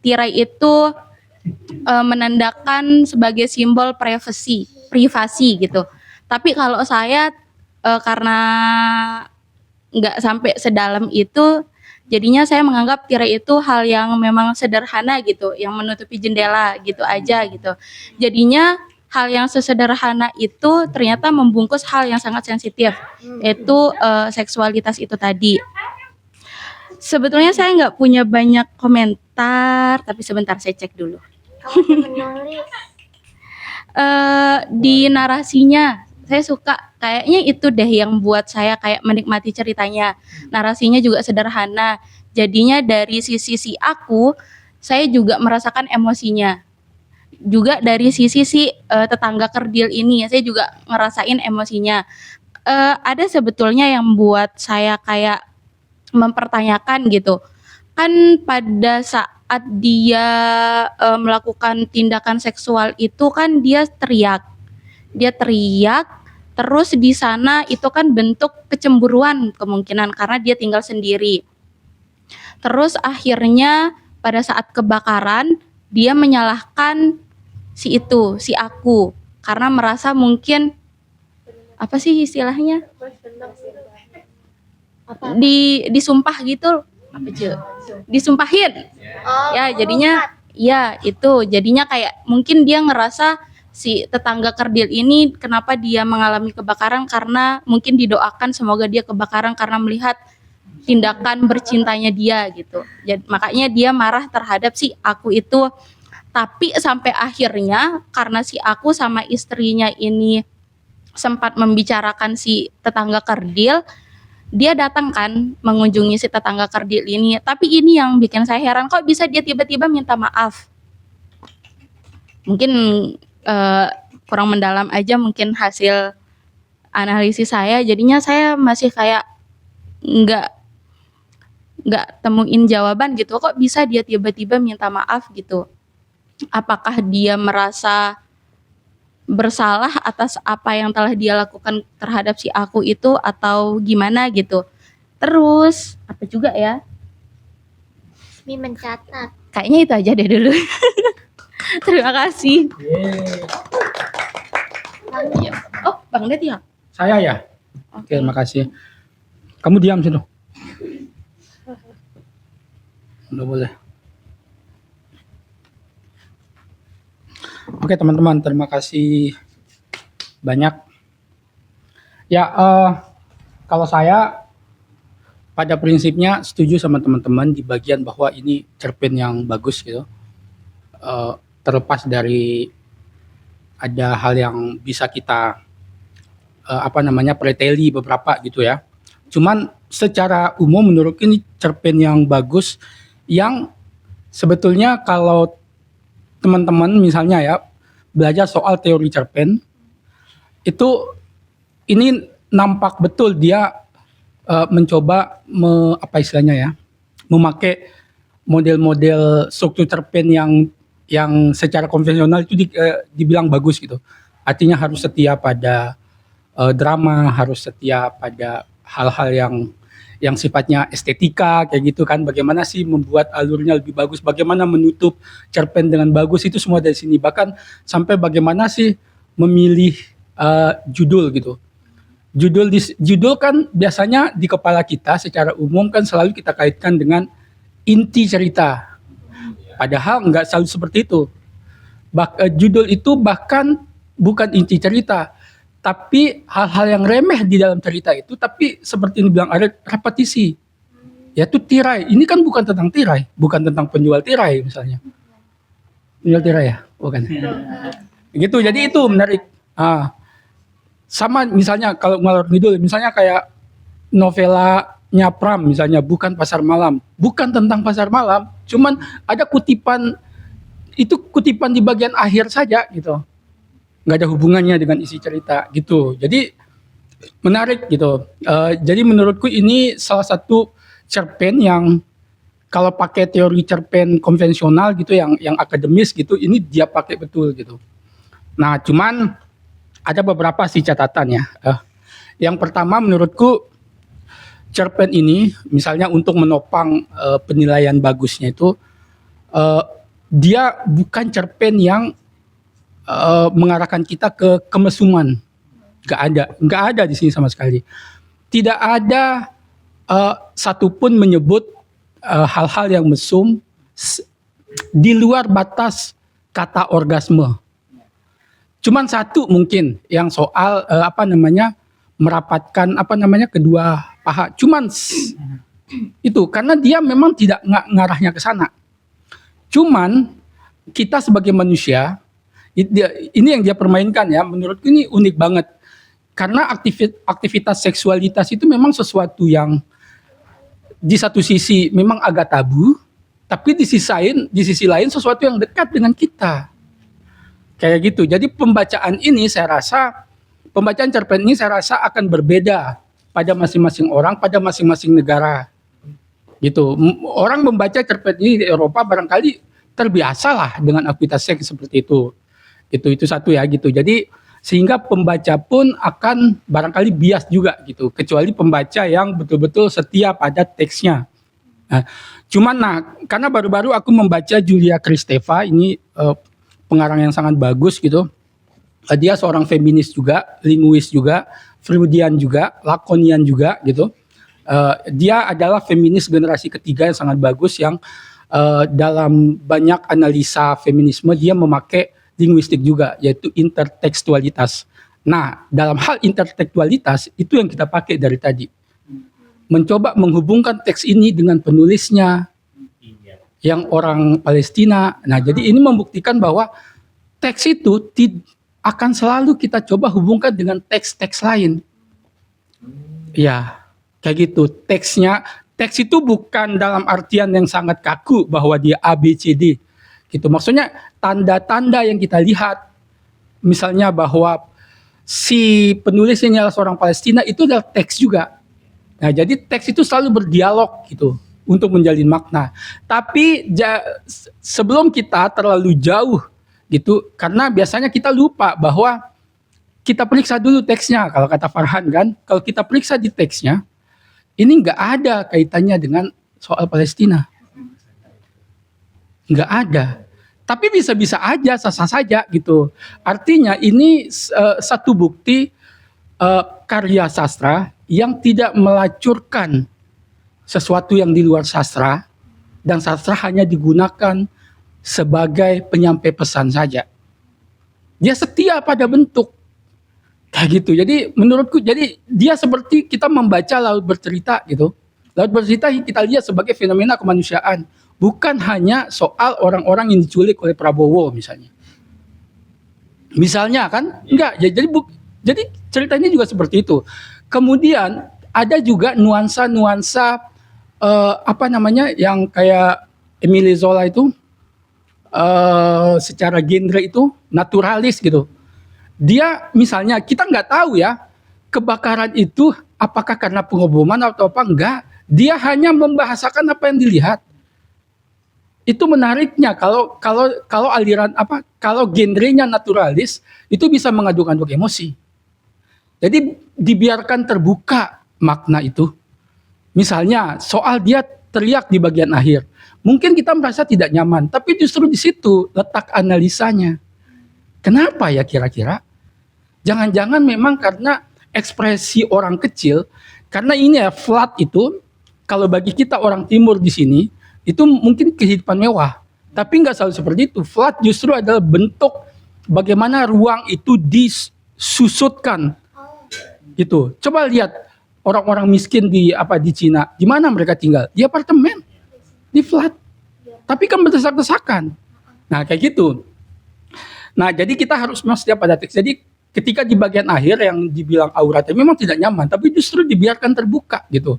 Speaker 8: tirai itu menandakan sebagai simbol privasi gitu. Tapi kalau saya karena nggak sampai sedalam itu, jadinya saya menganggap tirai itu hal yang memang sederhana gitu, yang menutupi jendela gitu aja gitu. Jadinya hal yang sesederhana itu ternyata membungkus hal yang sangat sensitif, yaitu seksualitas itu tadi. Sebetulnya saya nggak punya banyak komentar, tapi sebentar saya cek dulu.
Speaker 5: Menulis.
Speaker 8: Di narasinya saya suka, kayaknya itu deh yang buat saya kayak menikmati ceritanya. Narasinya juga sederhana, jadinya dari sisi aku, saya juga merasakan emosinya. Juga dari sisi tetangga kerdil ini, saya juga ngerasain emosinya. Ada sebetulnya yang buat saya kayak mempertanyakan gitu. Kan pada saat dia melakukan tindakan seksual itu kan dia teriak, terus di sana itu kan bentuk kecemburuan kemungkinan karena dia tinggal sendiri. Terus akhirnya pada saat kebakaran dia menyalahkan si aku karena merasa mungkin apa sih istilahnya disumpah gitu, apa cuy, disumpahin ya, jadinya ya itu jadinya kayak mungkin dia ngerasa si tetangga kerdil ini kenapa dia mengalami kebakaran karena mungkin didoakan semoga dia kebakaran karena melihat tindakan bercintanya dia gitu. Jadi makanya dia marah terhadap si aku itu. Tapi sampai akhirnya karena si aku sama istrinya ini sempat membicarakan si tetangga kerdil, dia datang kan mengunjungi si tetangga kerdil ini. Tapi ini yang bikin saya heran, kok bisa dia tiba-tiba minta maaf. Mungkin kurang mendalam aja mungkin hasil analisis saya, jadinya saya masih kayak nggak temuin jawaban gitu, kok bisa dia tiba-tiba minta maaf gitu. Apakah dia merasa bersalah atas apa yang telah dia lakukan terhadap si aku itu atau gimana gitu. Terus apa juga ya,
Speaker 5: Mi mencatat.
Speaker 8: kayaknya itu aja deh dulu. Terima kasih. Oh, Bang Det ya?
Speaker 7: Saya ya. Oke, makasih. Kamu diam situ. Udah boleh. Oke teman-teman, terima kasih banyak. Ya, Kalau saya pada prinsipnya setuju sama teman-teman di bagian bahwa ini cerpen yang bagus gitu. Terlepas dari ada hal yang bisa kita preteli beberapa gitu ya. Cuman secara umum menurut ini cerpen yang bagus yang sebetulnya kalau teman-teman misalnya ya belajar soal teori cerpen itu ini nampak betul dia mencoba memakai model-model struktur cerpen yang secara konvensional itu dibilang bagus gitu. Artinya harus setia pada drama, harus setia pada hal-hal yang sifatnya estetika kayak gitu kan. Bagaimana sih membuat alurnya lebih bagus, bagaimana menutup cerpen dengan bagus, itu semua dari sini. Bahkan sampai bagaimana sih memilih judul gitu. Judul kan biasanya di kepala kita secara umum kan selalu kita kaitkan dengan inti cerita. Padahal nggak selalu seperti itu. Judul itu bahkan bukan inti cerita, tapi hal-hal yang remeh di dalam cerita itu, tapi seperti yang dibilang ada repetisi. Yaitu tirai. Ini kan bukan tentang tirai, bukan tentang penjual tirai misalnya. Penjual tirai ya? Bukan. Gitu, jadi itu menarik. Sama misalnya kalau ngalor ngidul, misalnya kayak novelanya Pram misalnya, Bukan Pasar Malam. Bukan tentang pasar malam, cuman ada kutipan, itu kutipan di bagian akhir saja gitu. Nggak ada hubungannya dengan isi cerita gitu. Jadi menarik gitu. Jadi menurutku ini salah satu cerpen yang kalau pakai teori cerpen konvensional gitu yang akademis gitu, ini dia pakai betul gitu. Nah, cuman ada beberapa sih catatannya. Yang pertama menurutku cerpen ini misalnya untuk menopang penilaian bagusnya itu dia bukan cerpen yang mengarahkan kita ke kemesuman. Nggak ada di sini sama sekali. Tidak ada satupun menyebut hal-hal yang mesum di luar batas kata orgasme. Cuman satu mungkin yang soal merapatkan kedua paha. Cuman itu karena dia memang tidak ngarahnya ke sana. Cuman kita sebagai manusia ini yang dia permainkan ya, menurutku ini unik banget. Karena aktivitas seksualitas itu memang sesuatu yang di satu sisi memang agak tabu, tapi di sisi lain sesuatu yang dekat dengan kita. Kayak gitu. Jadi pembacaan cerpen ini saya rasa akan berbeda pada masing-masing orang, pada masing-masing negara. Gitu. Orang membaca cerpen ini di Eropa barangkali terbiasa lah dengan aktivitas seks seperti itu. Itu satu ya gitu. Jadi sehingga pembaca pun akan barangkali bias juga gitu, kecuali pembaca yang betul-betul setia pada teksnya. Karena baru-baru aku membaca Julia Kristeva, ini pengarang yang sangat bagus gitu. Dia seorang feminis juga, linguis juga, Freudian juga, Lacanian juga gitu. Dia adalah feminis generasi ketiga yang sangat bagus yang dalam banyak analisa feminisme dia memakai linguistik juga, yaitu intertekstualitas. Nah, dalam hal intertekstualitas itu yang kita pakai dari tadi. Mencoba menghubungkan teks ini dengan penulisnya yang orang Palestina. Nah, jadi ini membuktikan bahwa teks itu akan selalu kita coba hubungkan dengan teks-teks lain. Ya, kayak gitu. Teks itu bukan dalam artian yang sangat kaku bahwa dia A, B, C, D. Gitu. Maksudnya tanda-tanda yang kita lihat, misalnya bahwa si penulisnya adalah seorang Palestina, itu adalah teks juga. Nah, jadi teks itu selalu berdialog gitu untuk menjalin makna. Tapi sebelum kita terlalu jauh gitu, karena biasanya kita lupa bahwa kita periksa dulu teksnya. Kalau kata Farhan kan, kalau kita periksa di teksnya, ini nggak ada kaitannya dengan soal Palestina. Nggak ada. Tapi bisa-bisa aja, sah-sah saja gitu. Artinya ini satu bukti karya sastra yang tidak melacurkan sesuatu yang di luar sastra, dan sastra hanya digunakan sebagai penyampai pesan saja. Dia setia pada bentuk. Kayak gitu. Jadi menurutku, jadi dia seperti kita membaca laut bercerita gitu. Laut bercerita kita lihat sebagai fenomena kemanusiaan, bukan hanya soal orang-orang yang diculik oleh Prabowo misalnya. Misalnya kan, enggak. Jadi ceritanya juga seperti itu. Kemudian ada juga nuansa-nuansa apa namanya yang kayak Emile Zola itu secara genre itu naturalis gitu. Dia misalnya kita nggak tahu ya kebakaran itu apakah karena pengeboman atau apa enggak. Dia hanya membahasakan apa yang dilihat. Itu menariknya kalau aliran kalau genrenya naturalis itu bisa mengaduk-aduk emosi. Jadi dibiarkan terbuka makna itu. Misalnya soal dia teriak di bagian akhir. Mungkin kita merasa tidak nyaman, tapi justru di situ letak analisanya. Kenapa ya kira-kira? Jangan-jangan memang karena ekspresi orang kecil, karena ini ya flat itu, kalau bagi kita orang timur di sini, itu mungkin kehidupan mewah. Tapi nggak selalu seperti itu. Flat justru adalah bentuk bagaimana ruang itu disusutkan. Gitu. Coba lihat orang-orang miskin di Cina, di mana mereka tinggal? Di apartemen, di flat. Tapi kan berdesak-desakan. Nah, kayak gitu. Nah, jadi kita harus setiap pada teks. Jadi ketika di bagian akhir yang dibilang auratnya memang tidak nyaman, tapi justru dibiarkan terbuka gitu.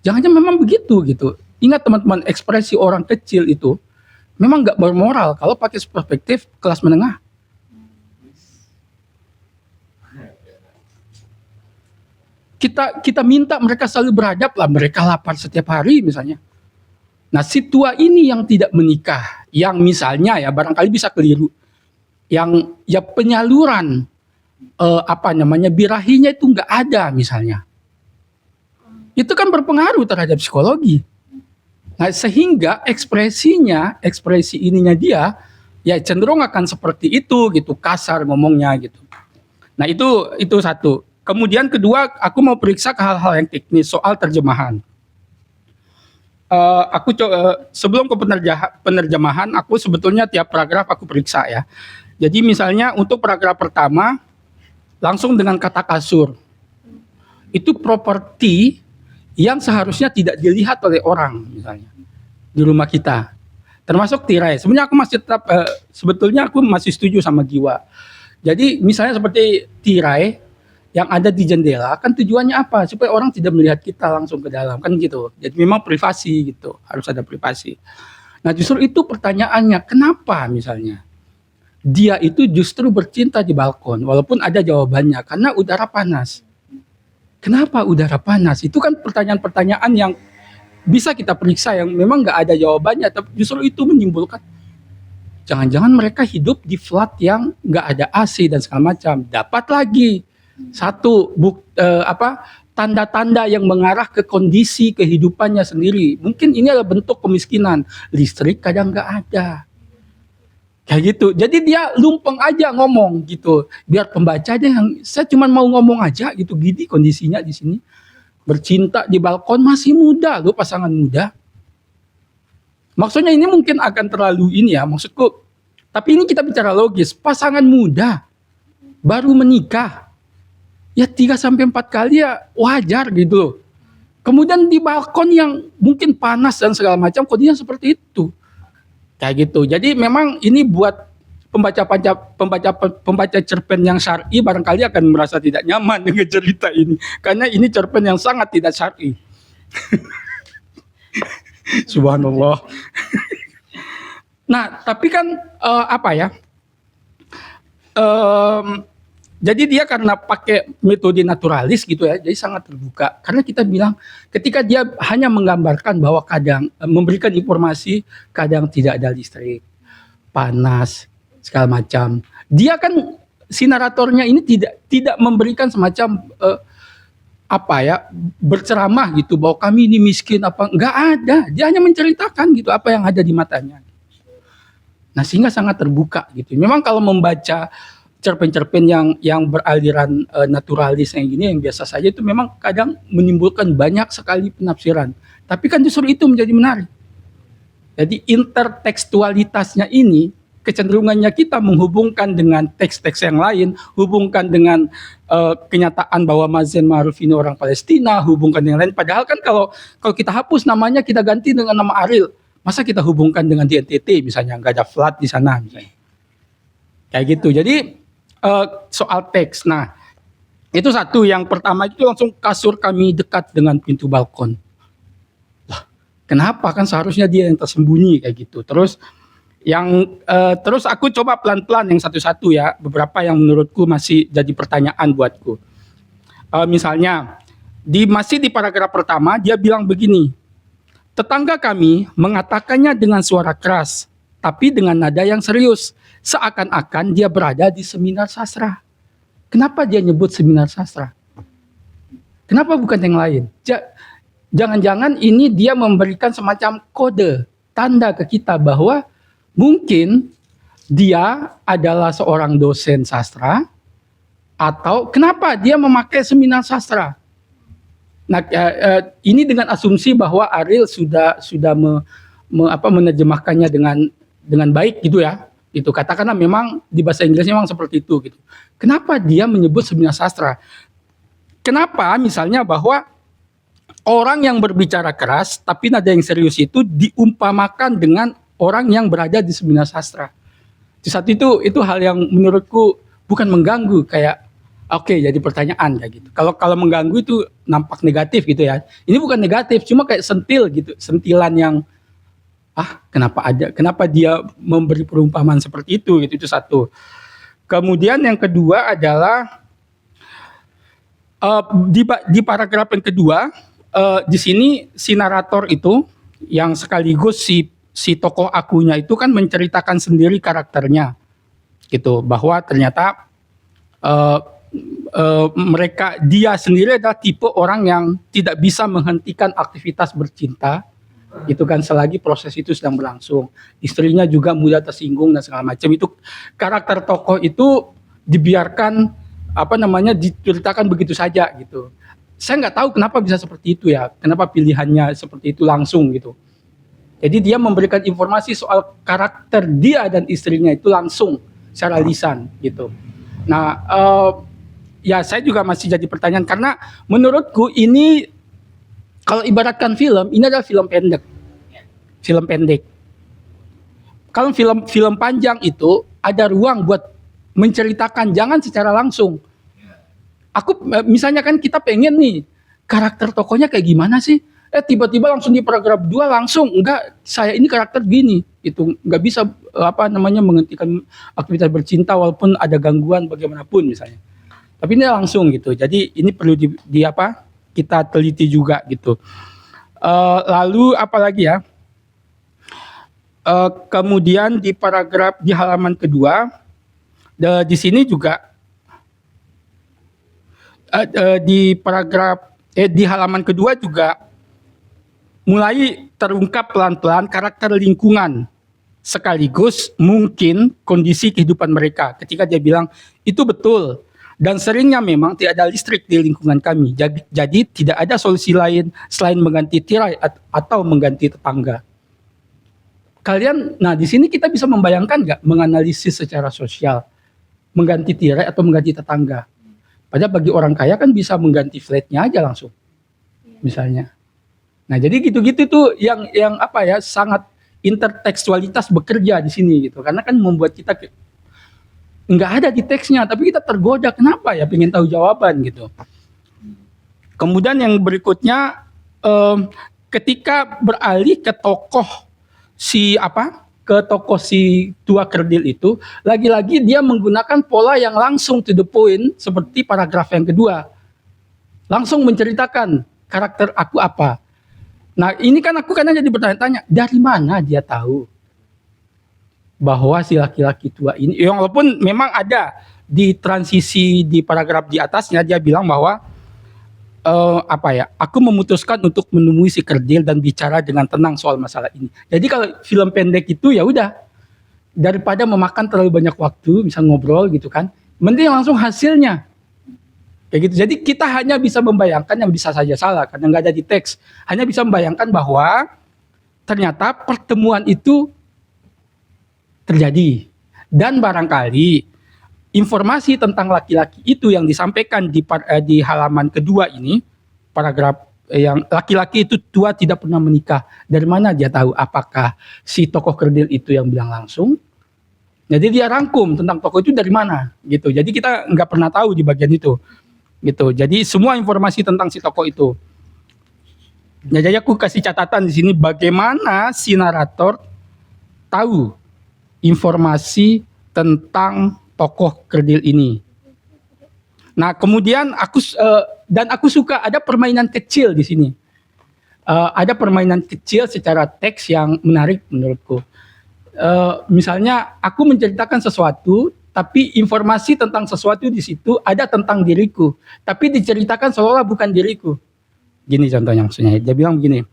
Speaker 7: Jangan-jangan memang begitu gitu. Ingat teman-teman, ekspresi orang kecil itu memang nggak bermoral kalau pakai perspektif kelas menengah. Kita minta mereka selalu beradab lah, mereka lapar setiap hari misalnya. Nah, si tua ini yang tidak menikah, yang misalnya ya barangkali bisa keliru, yang ya penyaluran birahinya itu nggak ada misalnya, itu kan berpengaruh terhadap psikologi. Nah, sehingga ekspresi ininya dia ya cenderung akan seperti itu gitu, kasar ngomongnya gitu. Nah, itu satu. Kemudian kedua, aku mau periksa ke hal-hal yang teknis soal terjemahan. Sebelum ke penerjemahan, aku sebetulnya tiap paragraf aku periksa ya. Jadi misalnya untuk paragraf pertama, langsung dengan kata kasur. Itu properti yang seharusnya tidak dilihat oleh orang misalnya di rumah kita. Termasuk tirai. Sebenarnya aku masih setuju sama Giwa. Jadi misalnya seperti tirai yang ada di jendela kan tujuannya apa? Supaya orang tidak melihat kita langsung ke dalam kan gitu. Jadi memang privasi gitu, harus ada privasi. Nah, justru itu pertanyaannya, kenapa misalnya dia itu justru bercinta di balkon walaupun ada jawabannya karena udara panas. Kenapa udara panas? Itu kan pertanyaan-pertanyaan yang bisa kita periksa yang memang nggak ada jawabannya, tapi justru itu menimbulkan jangan-jangan mereka hidup di flat yang nggak ada AC dan segala macam. Dapat lagi satu tanda-tanda yang mengarah ke kondisi kehidupannya sendiri. Mungkin ini adalah bentuk kemiskinan. Listrik kadang nggak ada. Kayak gitu. Jadi dia lumpeng aja ngomong gitu. Biar pembaca aja yang saya cuma mau ngomong aja gitu. Gini kondisinya di sini. Bercinta di balkon, masih muda loh, pasangan muda. Maksudnya ini mungkin akan terlalu ini ya, maksudku. Tapi ini kita bicara logis. Pasangan muda baru menikah. Ya 3-4 kali ya wajar gitu loh. Kemudian di balkon yang mungkin panas dan segala macam, kondisinya seperti itu. Kayak gitu. Jadi memang ini buat pembaca cerpen yang syar'i barangkali akan merasa tidak nyaman dengan cerita ini. Karena ini cerpen yang sangat tidak syar'i. Subhanallah. Nah, tapi kan jadi dia karena pakai metode naturalis gitu ya, jadi sangat terbuka. Karena kita bilang ketika dia hanya menggambarkan bahwa kadang memberikan informasi, kadang tidak ada listrik, panas, segala macam. Dia kan si naratornya ini tidak memberikan semacam berceramah gitu bahwa kami ini miskin apa, enggak ada. Dia hanya menceritakan gitu apa yang ada di matanya. Nah, sehingga sangat terbuka gitu. Memang kalau membaca cerpen-cerpen yang beraliran naturalis yang gini yang biasa saja itu memang kadang menimbulkan banyak sekali penafsiran. Tapi kan justru itu menjadi menarik. Jadi intertekstualitasnya ini kecenderungannya kita menghubungkan dengan teks-teks yang lain, hubungkan dengan kenyataan bahwa Mazen Ma'ruf ini orang Palestina, hubungkan dengan lain. Padahal kan kalau kita hapus namanya, kita ganti dengan nama Ariel, masa kita hubungkan dengan di NTT misalnya, nggak ada flat di sana misalnya. Kayak gitu. Jadi soal teks. Nah, itu satu. Yang pertama itu langsung kasur kami dekat dengan pintu balkon. Lah, kenapa? Kan seharusnya dia yang tersembunyi kayak gitu. Terus terus aku coba pelan-pelan yang satu-satu ya, beberapa yang menurutku masih jadi pertanyaan buatku. Misalnya masih di paragraf pertama dia bilang begini, tetangga kami mengatakannya dengan suara keras, tapi dengan nada yang serius, seakan-akan dia berada di seminar sastra. Kenapa dia nyebut seminar sastra? Kenapa bukan yang lain? Jangan-jangan ini dia memberikan semacam kode, tanda ke kita bahwa mungkin dia adalah seorang dosen sastra, atau kenapa dia memakai seminar sastra. Nah, ini dengan asumsi bahwa Ariel sudah menerjemahkannya dengan baik gitu ya. Itu katakanlah memang di bahasa Inggrisnya memang seperti itu gitu. Kenapa dia menyebut seminar sastra? Kenapa misalnya bahwa orang yang berbicara keras tapi nada yang serius itu diumpamakan dengan orang yang berada di seminar sastra. Di saat itu hal yang menurutku bukan mengganggu, kayak oke, jadi pertanyaan kayak gitu. Kalau mengganggu itu nampak negatif gitu ya. Ini bukan negatif, cuma kayak sentilan yang kenapa dia memberi perumpamaan seperti itu gitu. Itu satu. Kemudian yang kedua adalah di paragraf yang kedua, di sini si narator itu yang sekaligus si tokoh akunya itu kan menceritakan sendiri karakternya gitu, bahwa ternyata dia sendiri adalah tipe orang yang tidak bisa menghentikan aktivitas bercinta itu kan selagi proses itu sedang berlangsung. Istrinya juga mudah tersinggung dan segala macam. Itu karakter tokoh itu dibiarkan diceritakan begitu saja gitu. Saya nggak tahu kenapa bisa seperti itu ya, kenapa pilihannya seperti itu langsung gitu. Jadi dia memberikan informasi soal karakter dia dan istrinya itu langsung secara lisan gitu. Nah, ya saya juga masih jadi pertanyaan karena menurutku ini kalau ibaratkan film, ini adalah film pendek. Film pendek. Kalau film panjang itu ada ruang buat menceritakan, jangan secara langsung. Misalnya kan kita pengen nih karakter tokohnya kayak gimana sih? Tiba-tiba langsung di paragraf 2 langsung enggak, saya ini karakter gini itu nggak bisa menghentikan aktivitas bercinta walaupun ada gangguan bagaimanapun misalnya. Tapi ini langsung gitu. Jadi ini perlu kita teliti juga gitu. Lalu apalagi ya? Kemudian di paragraf di halaman kedua, di sini juga di halaman kedua juga mulai terungkap pelan-pelan karakter lingkungan sekaligus mungkin kondisi kehidupan mereka. Ketika dia bilang itu betul dan seringnya memang tidak ada listrik di lingkungan kami. Jadi tidak ada solusi lain selain mengganti tirai atau mengganti tetangga. Nah di sini kita bisa membayangkan nggak menganalisis secara sosial mengganti tirai atau mengganti tetangga. Padahal bagi orang kaya kan bisa mengganti flatnya aja langsung, misalnya. Nah jadi gitu-gitu tuh yang sangat intertekstualitas bekerja di sini gitu, karena kan membuat kita nggak ada di teksnya, tapi kita tergoda kenapa ya, pengen tahu jawaban gitu. Kemudian yang berikutnya ketika beralih ke tokoh si tua kerdil itu, lagi-lagi dia menggunakan pola yang langsung to the point seperti paragraf yang kedua, langsung menceritakan karakter aku apa. Nah ini kan aku kadang jadi bertanya-tanya, dari mana dia tahu bahwa si laki-laki tua ini, walaupun memang ada di transisi di paragraf di atasnya dia bilang bahwa aku memutuskan untuk menemui si kerdil dan bicara dengan tenang soal masalah ini. Jadi kalau film pendek itu ya udah, daripada memakan terlalu banyak waktu bisa ngobrol gitu kan, mending langsung hasilnya. Kayak gitu. Jadi kita hanya bisa membayangkan, yang bisa saja salah karena nggak ada di teks. Hanya bisa membayangkan bahwa ternyata pertemuan itu terjadi Dan barangkali informasi tentang laki-laki itu yang disampaikan di halaman kedua ini, paragraf yang laki-laki itu tua tidak pernah menikah. Dari mana dia tahu? Apakah si tokoh kerdil itu yang bilang langsung? Jadi dia rangkum tentang tokoh itu dari mana gitu. Jadi kita nggak pernah tahu di bagian itu gitu. Jadi semua informasi tentang si tokoh itu. Nah, jadi aku kasih catatan di sini bagaimana si narator tahu informasi tentang tokoh kerdil ini. Nah, kemudian aku suka ada permainan kecil di sini. Ada permainan kecil secara teks yang menarik menurutku. Misalnya aku menceritakan sesuatu, tapi informasi tentang sesuatu di situ ada tentang diriku, tapi diceritakan seolah bukan diriku. Gini contohnya maksudnya, dia bilang begini.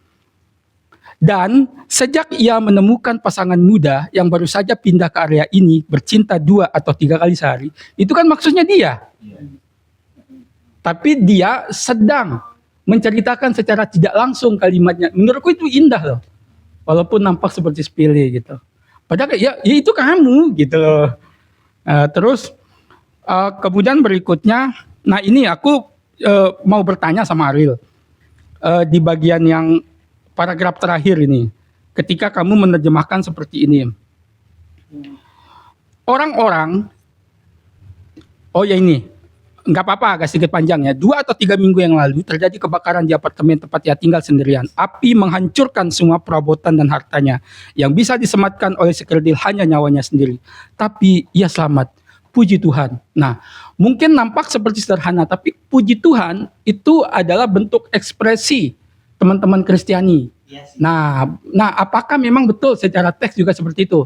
Speaker 7: Dan sejak ia menemukan pasangan muda yang baru saja pindah ke area ini, bercinta 2 atau 3 kali sehari, itu kan maksudnya dia. Tapi dia sedang menceritakan secara tidak langsung kalimatnya. Menurutku itu indah loh. Walaupun nampak seperti sepele gitu. Padahal ya itu kamu gitu loh. Terus kemudian berikutnya, nah ini aku mau bertanya sama Ariel. Di bagian yang paragraf terakhir ini, ketika kamu menerjemahkan seperti ini, orang-orang, oh ya ini, nggak apa-apa agak sedikit panjang ya, 2 atau 3 minggu yang lalu terjadi kebakaran di apartemen tempat ia tinggal sendirian. Api menghancurkan semua perabotan dan hartanya, yang bisa disematkan oleh si kerdil hanya nyawanya sendiri. Tapi ia selamat, puji Tuhan. Nah, mungkin nampak seperti sederhana, tapi puji Tuhan itu adalah bentuk ekspresi teman-teman Kristiani.
Speaker 2: Iya sih.
Speaker 7: Nah, apakah memang betul secara teks juga seperti itu?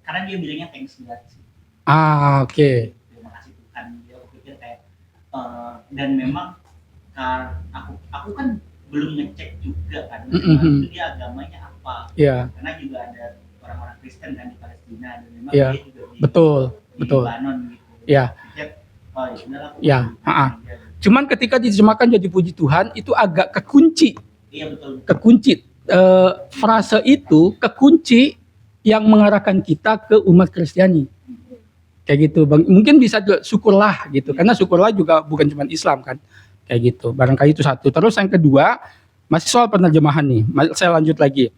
Speaker 2: Karena dia bilangnya thanks God sih.
Speaker 7: Oke.
Speaker 2: Terima kasih Tuhan. Dia pikir kayak dan memang aku kan belum ngecek juga kan itu dia agamanya apa.
Speaker 7: Iya.
Speaker 2: Karena juga ada orang-orang Kristen kan di Palestina dan memang
Speaker 7: Iya.
Speaker 2: dia juga di
Speaker 7: Betul.
Speaker 2: Lebanon gitu.
Speaker 7: Iya.
Speaker 2: Pikir, oh ya sudah aku.
Speaker 7: Iya, Cuman ketika diterjemahkan jadi puji Tuhan itu agak kekunci.
Speaker 2: Iya betul.
Speaker 7: Kekunci frase itu kekunci yang mengarahkan kita ke umat Kristiani. Kayak gitu. Mungkin bisa juga syukurlah gitu. Karena syukurlah juga bukan cuma Islam kan. Kayak gitu. Barangkali itu satu. Terus yang kedua, masih soal penerjemahan nih. Saya lanjut lagi.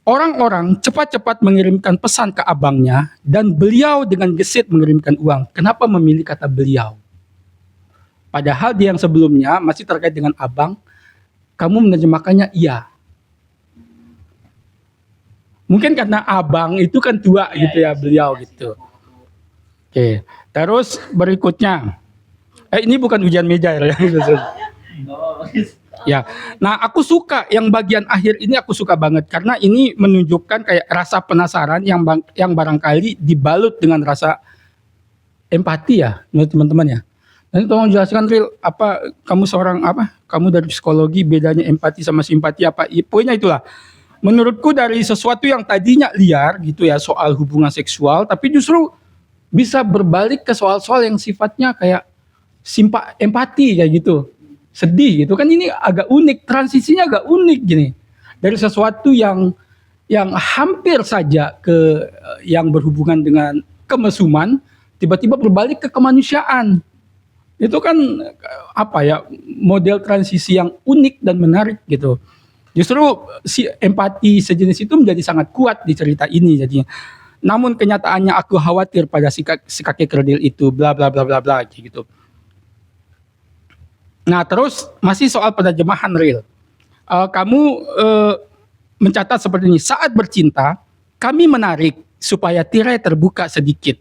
Speaker 7: Orang-orang cepat-cepat mengirimkan pesan ke abangnya dan beliau dengan gesit mengirimkan uang. Kenapa memilih kata beliau? Padahal di yang sebelumnya masih terkait dengan abang, kamu menerjemahkannya iya. Mungkin karena abang itu kan tua gitu ya, beliau gitu. Oke, terus berikutnya. Ini bukan ujian meja ya. Ya, nah aku suka yang bagian akhir ini aku suka banget karena ini menunjukkan kayak rasa penasaran yang barangkali dibalut dengan rasa empati ya menurut teman-teman ya. Nanti tolong jelaskan Ril, apa kamu dari psikologi bedanya empati sama simpati apa? Poinnya itulah. Menurutku dari sesuatu yang tadinya liar gitu ya soal hubungan seksual, tapi justru bisa berbalik ke soal-soal yang sifatnya kayak empati kayak gitu. Sedih gitu kan, ini agak unik, transisinya agak unik gini. Dari sesuatu yang hampir saja ke yang berhubungan dengan kemesuman, tiba-tiba berbalik ke kemanusiaan. Itu kan model transisi yang unik dan menarik gitu. Justru si empati sejenis itu menjadi sangat kuat di cerita ini jadinya. Namun kenyataannya aku khawatir pada si kakek kerdil itu bla bla bla bla bla gitu. Nah, terus masih soal penerjemahan Ril. Kamu mencatat seperti ini, saat bercinta kami menarik supaya tirai terbuka sedikit.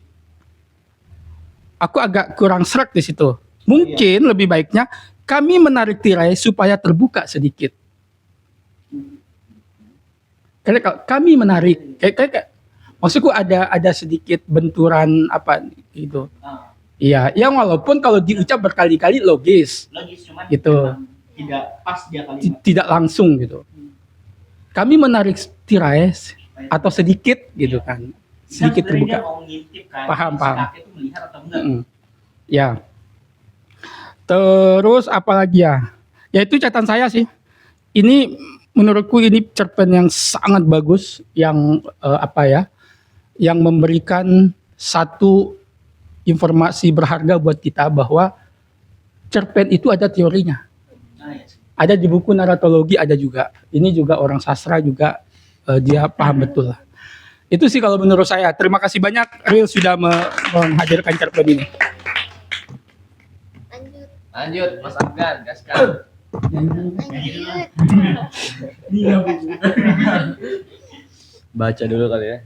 Speaker 7: Aku agak kurang sreg di situ. Mungkin lebih baiknya kami menarik tirai supaya terbuka sedikit. Karena kalau kami menarik, kayak maksudku ada sedikit benturan apa gitu. Iya, yang walaupun kalau diucap berkali-kali logis
Speaker 2: Cuman
Speaker 7: gitu.
Speaker 2: Tidak pas dia kalimat.
Speaker 7: Tidak langsung gitu. Kami menarik tirai atau sedikit gitu kan. Sedikit terbuka.
Speaker 2: Mau ngintip kan.
Speaker 7: Paham.
Speaker 2: Kakek itu melihat atau enggak?
Speaker 7: Ya. Terus apalagi ya? Ya itu catatan saya sih. Ini menurutku ini cerpen yang sangat bagus yang yang memberikan satu informasi berharga buat kita bahwa cerpen itu ada teorinya. Ada di buku naratologi, ada juga. Ini juga orang sastra juga dia paham betul lah. Itu sih kalau menurut saya. Terima kasih banyak Ril sudah menghadirkan cerpen ini.
Speaker 1: Lanjut, Mas Afgan, gaskan.
Speaker 9: Baca dulu kali ya.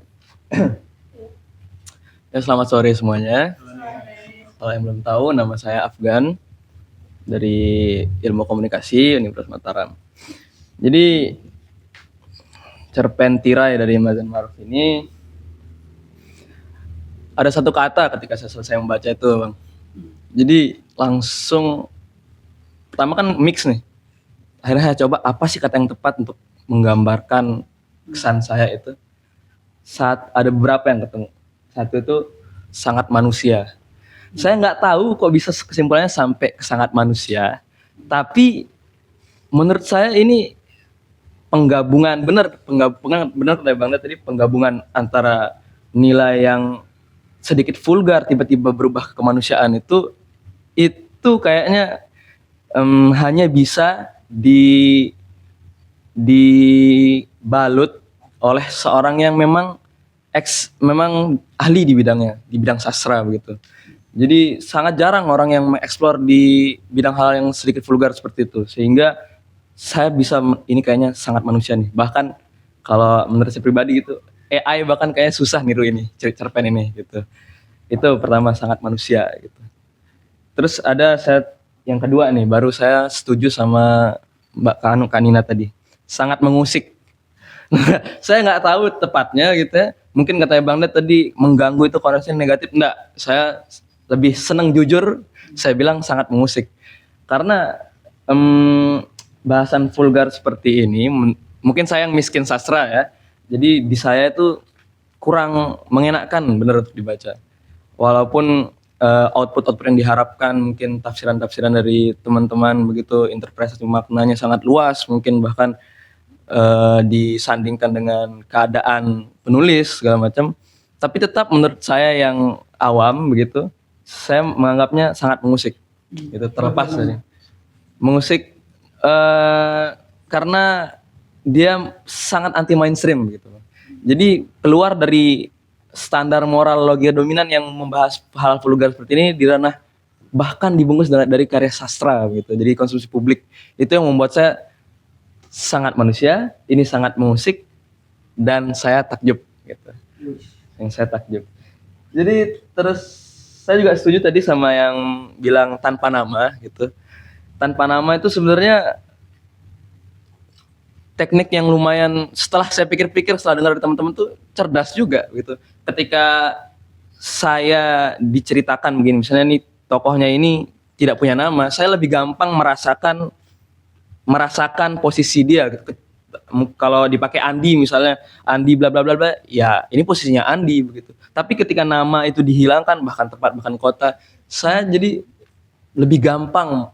Speaker 9: Ya, selamat sore semuanya. Kalau yang belum tahu, nama saya Afgan dari Ilmu Komunikasi Universitas Mataram. Jadi cerpen Tirai dari Mazan Maruf ini ada satu kata ketika saya selesai membaca itu, Bang. Jadi langsung pertama kan mix nih. Akhirnya saya coba apa sih kata yang tepat untuk menggambarkan kesan saya itu. Saat ada beberapa yang ketemu. Satu itu sangat manusia. Saya nggak tahu kok bisa kesimpulannya sampai ke sangat manusia. Tapi menurut saya ini penggabungan benar kata Bang tadi, penggabungan antara nilai yang sedikit vulgar tiba-tiba berubah ke kemanusiaan itu kayaknya hanya bisa dibalut oleh seorang yang memang ahli di bidangnya, di bidang sastra begitu. Jadi sangat jarang orang yang mengeksplor di bidang hal yang sedikit vulgar seperti itu, sehingga saya bisa ini kayaknya sangat manusia nih. Bahkan kalau menurut saya pribadi gitu, AI bahkan kayaknya susah niru ini cerpen ini gitu. Itu pertama, sangat manusia gitu. Terus ada yang kedua nih, baru saya setuju sama Mbak Kanina tadi, sangat mengusik. Saya nggak tahu tepatnya gitu ya. Mungkin katanya Bang Ded tadi mengganggu itu konotasi negatif. Enggak, saya lebih senang jujur, saya bilang sangat mengusik. Karena bahasan vulgar seperti ini, mungkin saya yang miskin sastra ya. Jadi di saya itu kurang mengenakkan benar untuk dibaca. Walaupun output yang diharapkan, mungkin tafsiran-tafsiran dari teman-teman begitu, interpretasi maknanya sangat luas, mungkin bahkan disandingkan dengan keadaan penulis segala macam, tapi tetap menurut saya yang awam begitu, saya menganggapnya sangat mengusik. Itu terlepas dari mengusik karena dia sangat anti mainstream gitu. Jadi keluar dari standar moral logika dominan yang membahas hal vulgar seperti ini di ranah bahkan dibungkus dari karya sastra gitu. Jadi konsumsi publik. Itu yang membuat saya sangat manusia, ini sangat mengusik, dan saya takjub gitu. Yang saya takjub. Jadi terus saya juga setuju tadi sama yang bilang tanpa nama gitu. Tanpa nama itu sebenarnya teknik yang lumayan, setelah saya pikir-pikir, setelah dengar dari teman-teman tuh cerdas juga gitu. Ketika saya diceritakan begini, misalnya nih tokohnya ini tidak punya nama, saya lebih gampang merasakan posisi dia gitu. Kalau dipakai Andi misalnya, Andi bla bla bla bla, ya ini posisinya Andi begitu. Tapi ketika nama itu dihilangkan, bahkan tempat, bahkan kota, saya jadi lebih gampang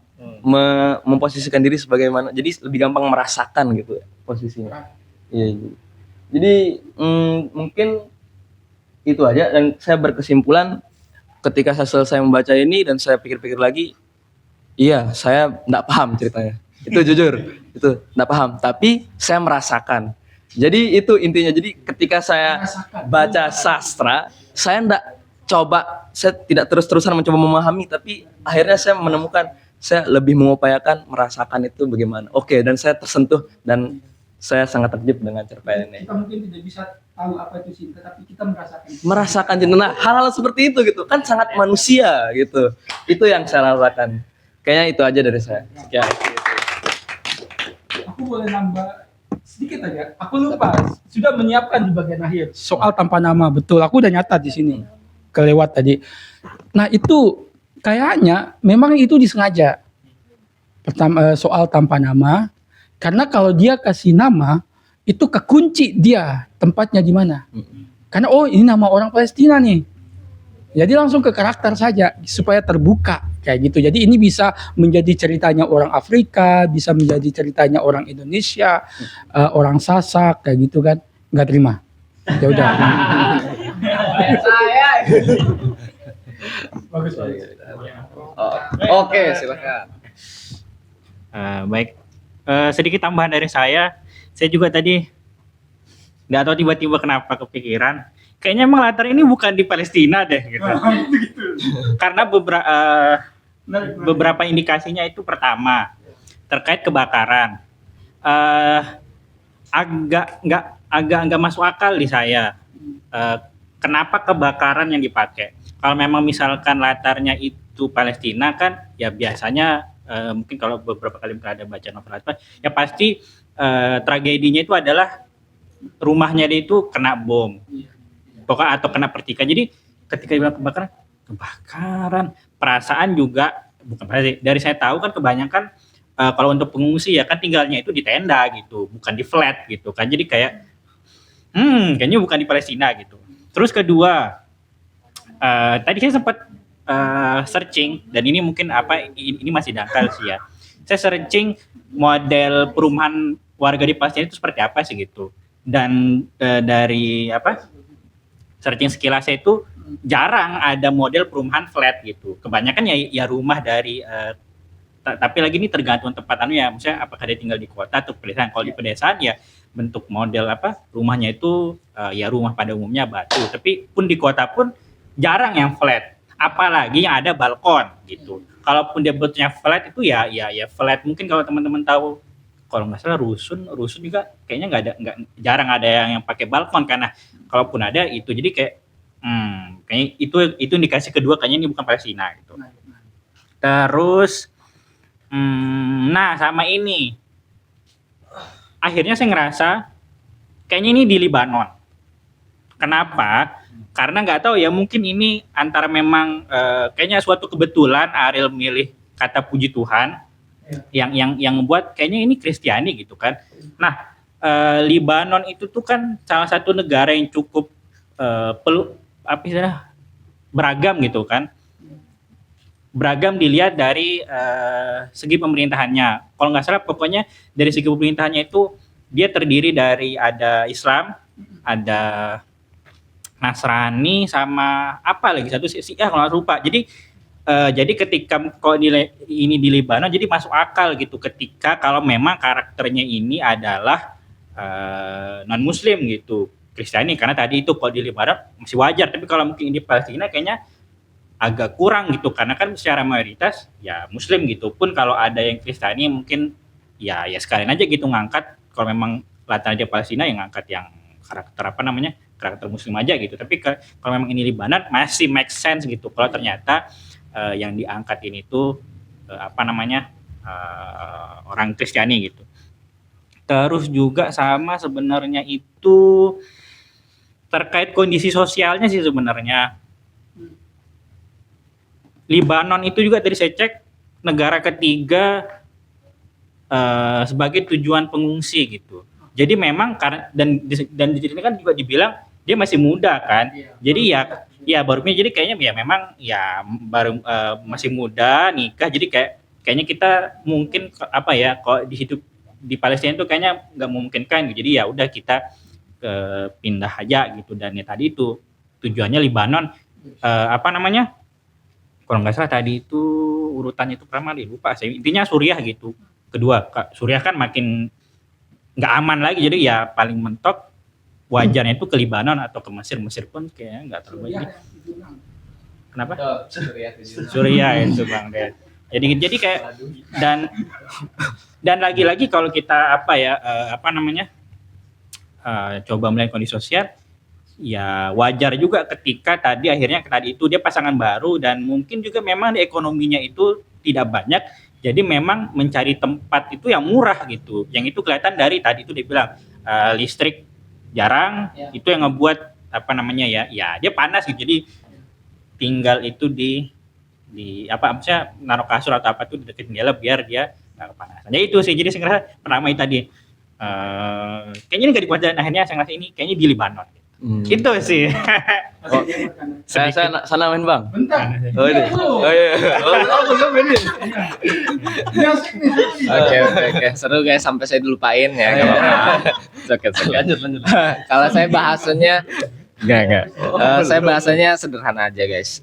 Speaker 9: memposisikan diri sebagaimana, jadi lebih gampang merasakan gitu posisinya. Iya. Jadi mungkin itu aja, dan saya berkesimpulan ketika saya selesai membaca ini dan saya pikir-pikir lagi, iya saya nggak paham ceritanya. Itu jujur, itu nggak paham. Tapi saya merasakan. Jadi itu intinya. Jadi ketika saya baca sastra, saya tidak terus-terusan mencoba memahami, tapi akhirnya saya menemukan, saya lebih mengupayakan merasakan itu bagaimana. Oke, dan saya tersentuh dan saya sangat takjub dengan cerpen ini.
Speaker 7: Kita mungkin tidak bisa tahu apa itu cinta, tapi kita merasakan.
Speaker 9: Merasakan cinta. Nah, hal-hal seperti itu gitu kan sangat manusia gitu. Itu yang saya rasakan. Kayaknya itu aja dari saya. Sekian.
Speaker 7: Aku boleh nambah sedikit aja. Aku lupa sudah menyiapkan di bagian akhir soal tanpa nama. Betul, aku udah nyatat di sini. Kelewat tadi. Nah, itu kayaknya memang itu disengaja. Pertama soal tanpa nama, karena kalau dia kasih nama itu kekunci dia tempatnya di mana. Karena oh ini nama orang Palestina nih. Jadi langsung ke karakter saja supaya terbuka kayak gitu. Jadi ini bisa menjadi ceritanya orang Afrika, bisa menjadi ceritanya orang Indonesia, orang Sasak kayak gitu kan. Nggak terima. Ya udah.
Speaker 1: Saya. Oke, silakan.
Speaker 4: Baik. Sedikit tambahan dari saya juga tadi nggak tahu tiba-tiba kenapa kepikiran. Kayaknya emang latar ini bukan di Palestina deh gitu. Karena beberapa indikasinya itu pertama terkait kebakaran. Agak nggak masuk akal di saya. Kenapa kebakaran yang dipakai? Kalau memang misalkan latarnya itu Palestina kan, ya biasanya mungkin kalau beberapa kali ada baca novel apa, ya pasti tragedinya itu adalah rumahnya dia itu kena bom, pokoknya atau kena percikan. Jadi ketika dibilang kebakaran, perasaan juga bukan pasti. Dari saya tahu kan kebanyakan kalau untuk pengungsi ya kan tinggalnya itu di tenda gitu, bukan di flat gitu kan. Jadi kayak kayaknya bukan di Palestina gitu. Terus kedua, tadi saya sempat searching dan ini mungkin ini masih dangkal sih ya. Saya searching model perumahan warga di Palestina itu seperti apa sih gitu. Dan dari searching sekilas saya itu jarang ada model perumahan flat gitu. Kebanyakan ya rumah dari tapi lagi ini tergantung tempat ya, maksudnya apakah dia tinggal di kota atau pedesaan. Kalau di pedesaan ya bentuk model rumahnya itu ya rumah pada umumnya batu. Tapi pun di kota pun jarang yang flat, apalagi yang ada balkon gitu. Kalaupun dia bentuknya flat itu ya flat. Mungkin kalau teman-teman tahu, kalau nggak salah rusun juga kayaknya jarang ada yang pakai balkon, karena kalaupun ada itu jadi kayak kayaknya itu indikasi kedua, kayaknya ini bukan Palestina gitu. Terus nah sama ini akhirnya saya ngerasa kayaknya ini di Libanon. Kenapa? Karena nggak tahu ya, mungkin ini antara memang kayaknya suatu kebetulan Ariel milih kata puji Tuhan yang membuat kayaknya ini Kristiani gitu kan. Nah, Libanon itu tuh kan salah satu negara yang cukup beragam gitu kan. Beragam dilihat dari segi pemerintahannya. Kalau nggak salah pokoknya dari segi pemerintahannya itu dia terdiri dari ada Islam, ada Nasrani, sama apa lagi satu Syiah kalau nggak lupa. Jadi ketika kalau ini di Libanon jadi masuk akal gitu ketika kalau memang karakternya ini adalah non Muslim gitu, Kristiani, karena tadi itu kalau di Libanon masih wajar, tapi kalau mungkin di Palestina kayaknya agak kurang gitu, karena kan secara mayoritas ya Muslim gitu. Pun kalau ada yang Kristiani mungkin ya sekalian aja gitu ngangkat, kalau memang latar dia Palestina yang ngangkat yang karakter Muslim aja gitu. Tapi kalau memang ini Libanon masih make sense gitu kalau ternyata yang diangkat ini tuh orang Kristiani gitu. Terus juga sama sebenarnya itu terkait kondisi sosialnya sih sebenarnya. Libanon itu juga tadi saya cek negara ketiga sebagai tujuan pengungsi gitu. Jadi memang karena dan di sini kan juga dibilang dia masih muda kan. Jadi ya barunya jadi kayaknya ya memang ya baru masih muda nikah. Jadi kayaknya kita mungkin kalau hidup di Palestina itu kayaknya nggak memungkinkan gitu. Jadi ya udah kita pindah aja gitu. Dan ya tadi itu tujuannya Libanon kalau nggak salah tadi itu urutannya itu pertama lupa saya, intinya Suriah gitu. Kedua Suriah kan makin nggak aman lagi, jadi ya paling mentok wajarnya itu ke Libanon atau ke Mesir pun kayaknya nggak terlalu baik. Kenapa? Suriah itu Bang Ded. Jadi kayak dan lagi-lagi kalau kita coba melihat kondisi sosial, ya wajar juga ketika tadi itu dia pasangan baru dan mungkin juga memang di ekonominya itu tidak banyak, jadi memang mencari tempat itu yang murah gitu. Yang itu kelihatan dari tadi itu dia bilang listrik jarang, itu yang ngebuat ya dia panas gitu. Jadi tinggal itu di maksudnya naruh kasur atau apa itu di dekat jendela biar dia nggak kepanasan. Jadi itu sih, jadi saya ngerasa pertama tadi kayaknya ini nggak di Kuwait, akhirnya saya ngerasa ini kayaknya di Libanon. Itu sih.
Speaker 9: Sana main Bang.
Speaker 7: Bentar.
Speaker 9: Oh iya. Belum ini.
Speaker 1: Oke. Seru guys, sampai saya dilupain ya. Oke. Lanjut. Kalau saya bahasanya Enggak. Saya bahasanya sederhana aja guys.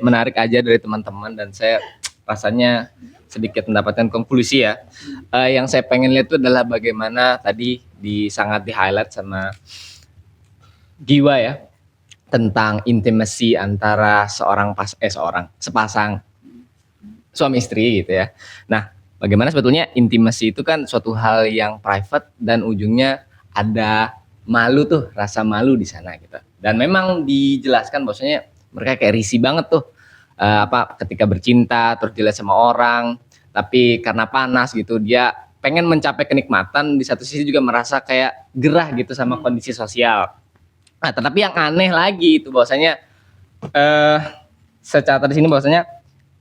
Speaker 1: Menarik aja dari teman-teman dan saya rasanya sedikit mendapatkan konklusi ya. Yang saya pengen lihat itu adalah bagaimana tadi sangat di highlight sama Giwa ya tentang intimacy antara sepasang suami istri gitu ya. Nah, bagaimana sebetulnya intimacy itu kan suatu hal yang private dan ujungnya ada malu tuh, rasa malu di sana gitu. Dan memang dijelaskan bahwasanya mereka kayak risih banget tuh ketika bercinta terus dilihat sama orang, tapi karena panas gitu dia pengen mencapai kenikmatan, di satu sisi juga merasa kayak gerah gitu sama kondisi sosial. Nah, tetapi yang aneh lagi itu bahwasanya secara di sini bahwasanya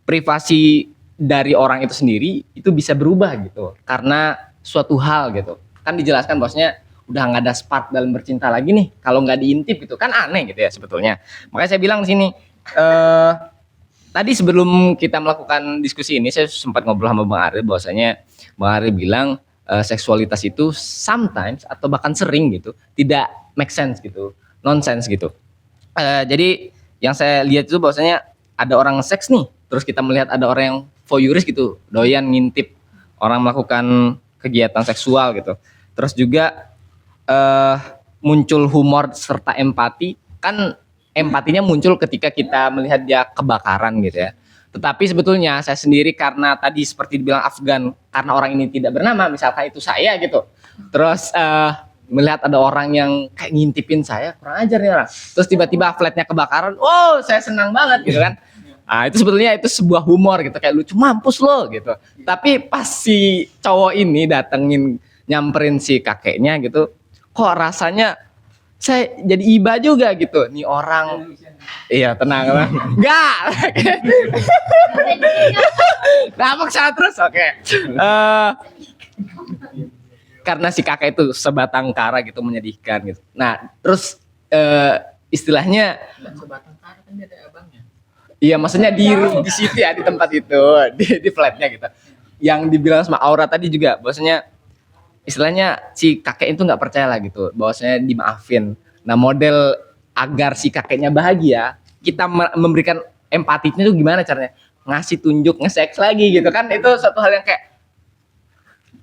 Speaker 1: privasi dari orang itu sendiri itu bisa berubah gitu karena suatu hal gitu. Kan dijelaskan bahwasanya udah nggak ada spark dalam bercinta lagi nih kalau nggak diintip gitu, kan aneh gitu ya sebetulnya. Makanya saya bilang di sini tadi sebelum kita melakukan diskusi ini saya sempat ngobrol sama Bang Aril bahwasanya Bang Aril bilang seksualitas itu sometimes atau bahkan sering gitu tidak make sense gitu, nonsense gitu. Jadi yang saya lihat itu bahwasanya ada orang seks nih, terus kita melihat ada orang yang voyeuris gitu, doyan ngintip orang melakukan kegiatan seksual gitu. Terus juga muncul humor serta empati, kan empatinya muncul ketika kita melihat dia kebakaran gitu ya. Tetapi sebetulnya saya sendiri karena tadi seperti dibilang Afgan, karena orang ini tidak bernama, misalkan itu saya gitu. Terus melihat ada orang yang kayak ngintipin saya, kurang ajar nih orang. Terus tiba-tiba flatnya kebakaran, oh saya senang banget gitu kan. Nah, itu sebetulnya itu sebuah humor gitu, kayak lucu mampus lo gitu. Tapi pas si cowok ini datengin nyamperin si kakeknya gitu, kok rasanya saya jadi iba juga gitu. Nih orang, iya tenang lah, enggak. Nah, maksudnya terus oke. Karena si kakek itu sebatang kara gitu menyedihkan gitu. Nah, terus istilahnya
Speaker 3: Sebatang kara kan dia ada abangnya.
Speaker 1: iya, maksudnya di situ ya, di tempat itu, di flatnya gitu. Yang dibilang sama Aura tadi juga, bahwasanya istilahnya si kakek itu nggak percaya lah gitu, bahwasanya dimaafin. Nah, model agar si kakeknya bahagia, kita memberikan empatinya itu gimana caranya? Ngasih tunjuk, nge-seks lagi gitu kan, itu suatu hal yang kayak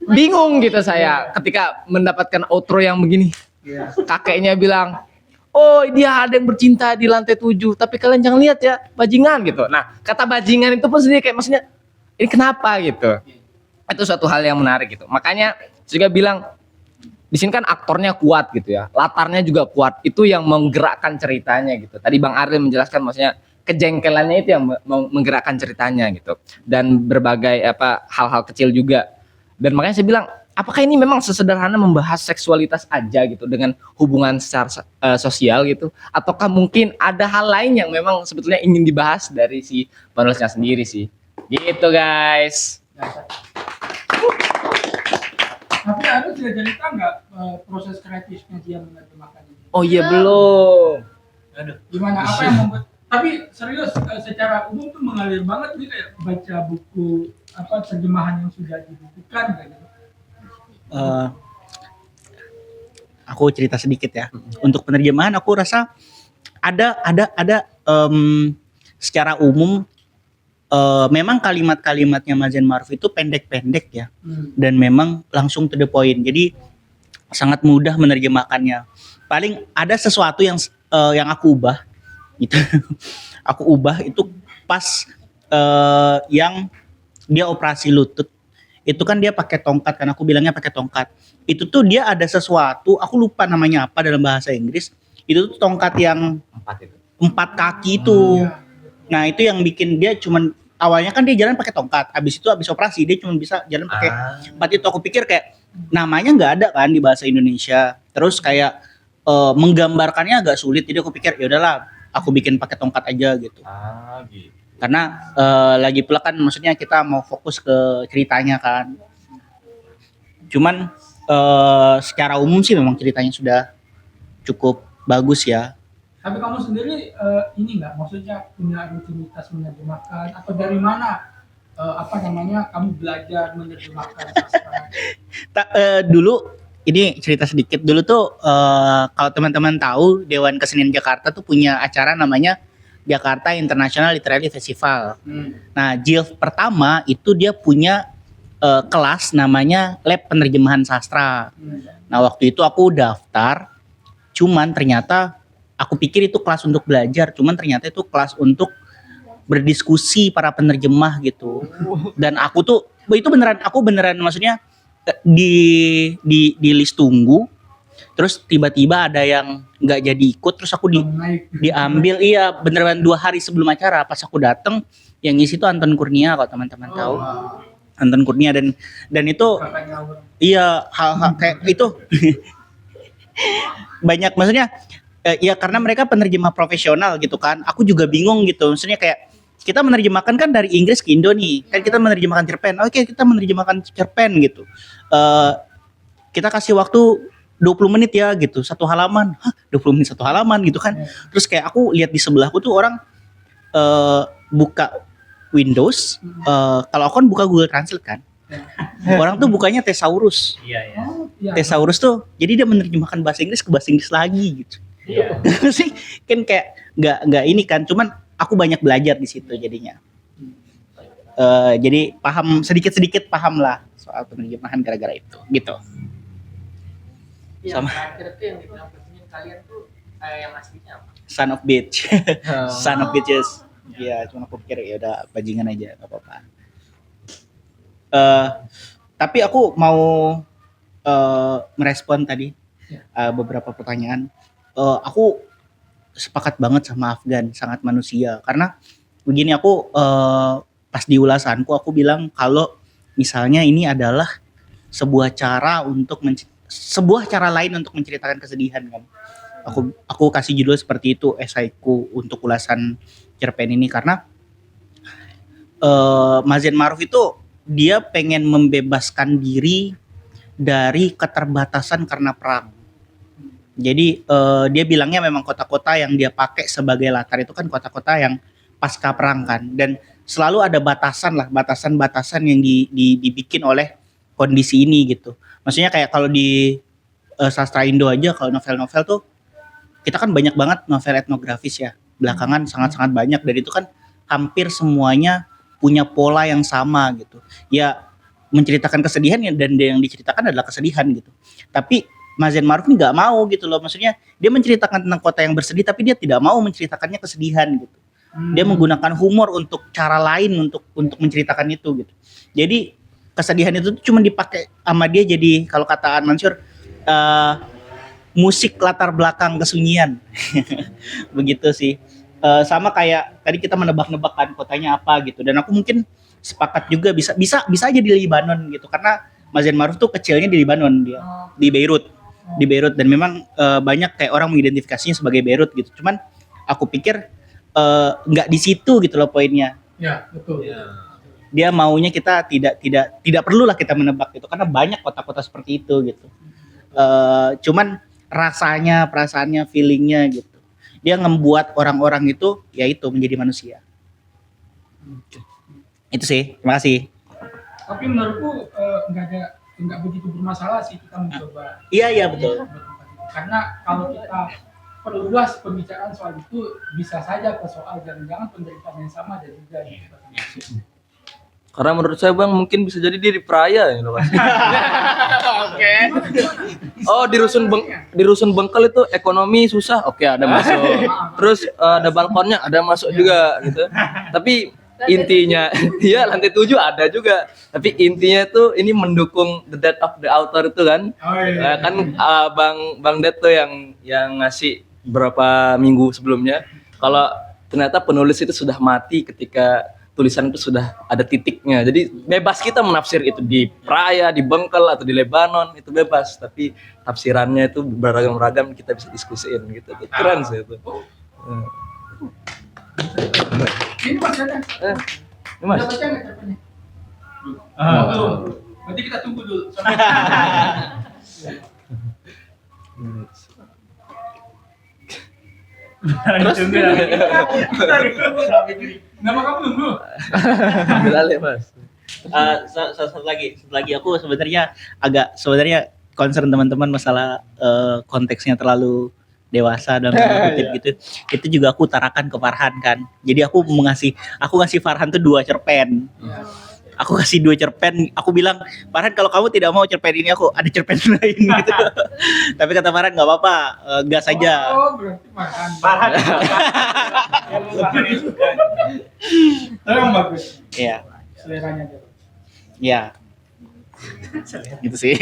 Speaker 1: bingung gitu saya ketika mendapatkan outro yang begini. Kakeknya bilang, oh dia ada yang bercinta di lantai 7, tapi kalian jangan lihat ya, bajingan gitu. Nah, kata bajingan itu pun sendiri kayak maksudnya ini kenapa gitu. Itu suatu hal yang menarik gitu. Makanya juga bilang di sini kan aktornya kuat gitu ya, latarnya juga kuat. Itu yang menggerakkan ceritanya gitu. Tadi Bang Aril menjelaskan maksudnya kejengkelannya itu yang menggerakkan ceritanya gitu. Dan berbagai hal-hal kecil juga. Dan makanya saya bilang, apakah ini memang sesederhana membahas seksualitas aja gitu dengan hubungan secara sosial gitu, ataukah mungkin ada hal lain yang memang sebetulnya ingin dibahas dari si penulisnya sendiri sih, gitu guys.
Speaker 7: Tapi ada sudah cerita nggak proses kreatifnya dia menerjemahkan ini?
Speaker 1: Oh iya belum.
Speaker 7: Gimana? Apa yang membuat? Tapi serius, secara umum tuh mengalir banget nih kayak baca buku terjemahan yang sudah dibukukan kayak gitu.
Speaker 2: Aku cerita sedikit ya. Untuk penerjemahan aku rasa ada secara umum memang kalimat-kalimatnya Mazen Maruf itu pendek-pendek ya. Dan memang langsung to the point. Jadi sangat mudah menerjemahkannya. Paling ada sesuatu yang aku ubah gitu. Aku ubah itu pas yang dia operasi lutut. Itu kan dia pakai tongkat kan, aku bilangnya pakai tongkat. Itu tuh dia ada sesuatu, aku lupa namanya apa dalam bahasa Inggris. Itu tuh tongkat yang 4 kaki itu. Nah, itu yang bikin dia cuman awalnya kan dia jalan pakai tongkat, habis operasi dia cuma bisa jalan pakai 4 itu. Aku pikir kayak namanya nggak ada kan di bahasa Indonesia. Terus kayak menggambarkannya agak sulit, jadi aku pikir ya udahlah, aku bikin pakai tongkat aja gitu.
Speaker 1: Gitu.
Speaker 2: Karena lagi pula kan maksudnya kita mau fokus ke ceritanya kan. Cuman secara umum sih memang ceritanya sudah cukup bagus ya.
Speaker 7: Tapi kamu sendiri ini nggak, maksudnya punya rutinitas menerjemahkan atau dari mana kamu belajar menerjemahkan sastra?
Speaker 2: Dulu ini cerita sedikit dulu tuh kalau teman-teman tahu Dewan Kesenian Jakarta tuh punya acara namanya Jakarta International Literary Festival. Nah, JILF pertama itu dia punya kelas namanya Lab Penerjemahan Sastra. Nah, waktu itu aku daftar, cuman ternyata aku pikir itu kelas untuk belajar, cuman ternyata itu kelas untuk berdiskusi para penerjemah gitu. Dan aku tuh itu aku beneran maksudnya di list tunggu, terus tiba-tiba ada yang nggak jadi ikut, terus aku diambil. Iya, beneran 2 hari sebelum acara. Pas aku dateng, yang ngisi itu Anton Kurnia, kalau teman-teman tahu. Anton Kurnia dan itu iya hal-hal kayak itu banyak, maksudnya ya karena mereka penerjemah profesional gitu kan. Aku juga bingung gitu, maksudnya kayak kita menerjemahkan kan dari Inggris ke Indo nih, kan kita menerjemahkan cerpen. Oke, kita menerjemahkan cerpen gitu. Kita kasih waktu 20 menit ya gitu, 1 halaman. Hah, 20 menit 1 halaman gitu kan. Terus kayak aku lihat di sebelahku tuh orang buka Windows, kalau aku kan buka Google Translate kan. Orang tuh bukanya Thesaurus. Thesaurus tuh, jadi dia menerjemahkan bahasa Inggris ke bahasa Inggris lagi gitu. Sih kan kayak nggak ini kan, cuman aku banyak belajar di situ jadinya. Jadi paham sedikit paham lah soal penerjemahan gara-gara itu gitu. Sama.
Speaker 3: Terakhir tuh yang dibilang pertanyaan kalian tuh yang aslinya apa?
Speaker 2: Son of Bitch. Son of Bitches. Iya, cuma aku pikir ya udah bajingan aja, nggak apa-apa. Tapi aku mau merespon tadi beberapa pertanyaan. Aku sepakat banget sama Afgan, sangat manusia. Karena begini, aku pas di ulasanku aku bilang kalau misalnya ini adalah sebuah cara lain untuk menceritakan kesedihan kan. Aku kasih judul seperti itu esaiku untuk ulasan cerpen ini karena Mazen Maruf itu dia pengen membebaskan diri dari keterbatasan karena perang. Jadi dia bilangnya memang kota-kota yang dia pakai sebagai latar itu kan kota-kota yang pasca perang kan, dan selalu ada batasan-batasan yang dibikin oleh kondisi ini gitu. Maksudnya kayak kalau di sastra Indo aja, kalau novel-novel tuh kita kan banyak banget novel etnografis ya. Belakangan sangat-sangat banyak, dan itu kan hampir semuanya punya pola yang sama gitu. Ya menceritakan kesedihan dan yang diceritakan adalah kesedihan gitu. Tapi Mazen Maruf ini nggak mau gitu loh, maksudnya dia menceritakan tentang kota yang bersedih tapi dia tidak mau menceritakannya kesedihan gitu. Dia menggunakan humor untuk cara lain untuk menceritakan itu gitu. Jadi kesedihan itu cuma dipakai sama dia jadi kalau kata An Mansur musik latar belakang kesunyian. Begitu sih. Sama kayak tadi kita menebak-nebakkan kotanya apa gitu, dan aku mungkin sepakat juga bisa aja di Lebanon gitu, karena Mazen Maruf tuh kecilnya di Lebanon, dia di Beirut, dan memang banyak kayak orang mengidentifikasinya sebagai Beirut gitu. Cuman aku pikir nggak di situ gitu loh poinnya.
Speaker 7: Ya, betul.
Speaker 2: Dia maunya kita tidak perlulah kita menebak gitu, karena banyak kota-kota seperti itu gitu. Cuman rasanya, perasaannya, feelingnya gitu, dia membuat orang-orang itu yaitu menjadi manusia. Itu sih, terima kasih.
Speaker 7: Tapi menurutku nggak begitu bermasalah sih kita mencoba.
Speaker 2: Iya betul.
Speaker 7: Karena kalau kita perluas pembicaraan soal itu, bisa saja ke soal jangan-jangan penderitaan yang sama dan juga gitu.
Speaker 9: Karena menurut saya Bang mungkin bisa jadi dia di Peraya ya loh.
Speaker 1: Oke.
Speaker 9: Oh di rusun Bengkel itu ekonomi susah, oke ada masuk. Terus ada balkonnya ada masuk juga gitu. Tapi intinya ya lantai 7 ada juga. Tapi intinya tuh ini mendukung the death of the author itu kan. Kan Bang Ded tuh yang ngasih berapa minggu sebelumnya. Kalau ternyata penulis itu sudah mati ketika tulisan itu sudah ada titiknya. Jadi bebas kita menafsir itu di Praia, di Bengkel atau di Lebanon, itu bebas. Tapi tafsirannya itu beragam-ragam, kita bisa diskusiin gitu. Keren sih itu.
Speaker 7: Ini Mas ada.
Speaker 9: Ini Mas.
Speaker 7: Udah baca nggak cerpennya? Nanti kita tunggu dulu.
Speaker 9: Terus
Speaker 7: Nama kamu dulu.
Speaker 9: Bilal ya Mas.
Speaker 2: Satu lagi aku sebenarnya concern teman-teman masalah konteksnya terlalu dewasa dan kutip gitu. Itu juga aku utarakan ke Farhan kan. Jadi aku ngasih Farhan tuh 2 cerpen. Aku kasih 2 cerpen, aku bilang, Farhan kalau kamu tidak mau cerpen ini aku ada cerpen lain gitu. Tapi kata Farhan nggak apa-apa, gas aja.
Speaker 7: Berarti makan.
Speaker 4: Farhan.
Speaker 7: Tapi emang bagus.
Speaker 2: Iya,
Speaker 7: Seleranya gitu.
Speaker 2: iya. Gitu sih.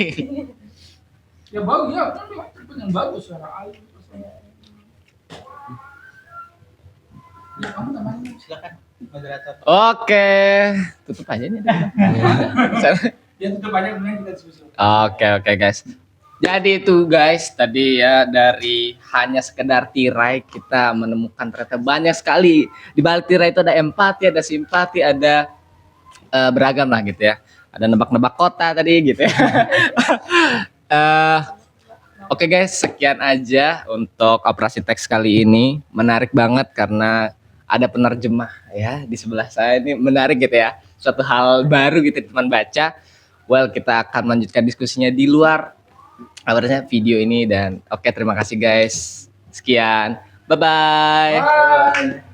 Speaker 7: Ya bagus ya, kan cerpen yang bagus suara Ali. Ya kamu namanya.
Speaker 2: Silakan moderator.
Speaker 1: Oke, tutup aja nih.
Speaker 7: Ya tutup aja kemudian kita diskusi.
Speaker 1: Oke guys. Jadi itu guys, tadi ya dari hanya sekedar tirai kita menemukan ternyata banyak sekali. Di balik tirai itu ada empati, ada simpati, ada beragam lah gitu ya. Ada nebak-nebak kota tadi gitu ya. Oke guys, sekian aja untuk operasi teks kali ini. Menarik banget karena ada penerjemah ya di sebelah saya, ini menarik gitu ya. Suatu hal baru gitu teman baca. Well, kita akan melanjutkan diskusinya di luar video ini dan oke, terima kasih guys. Sekian. Bye-bye.
Speaker 7: Bye.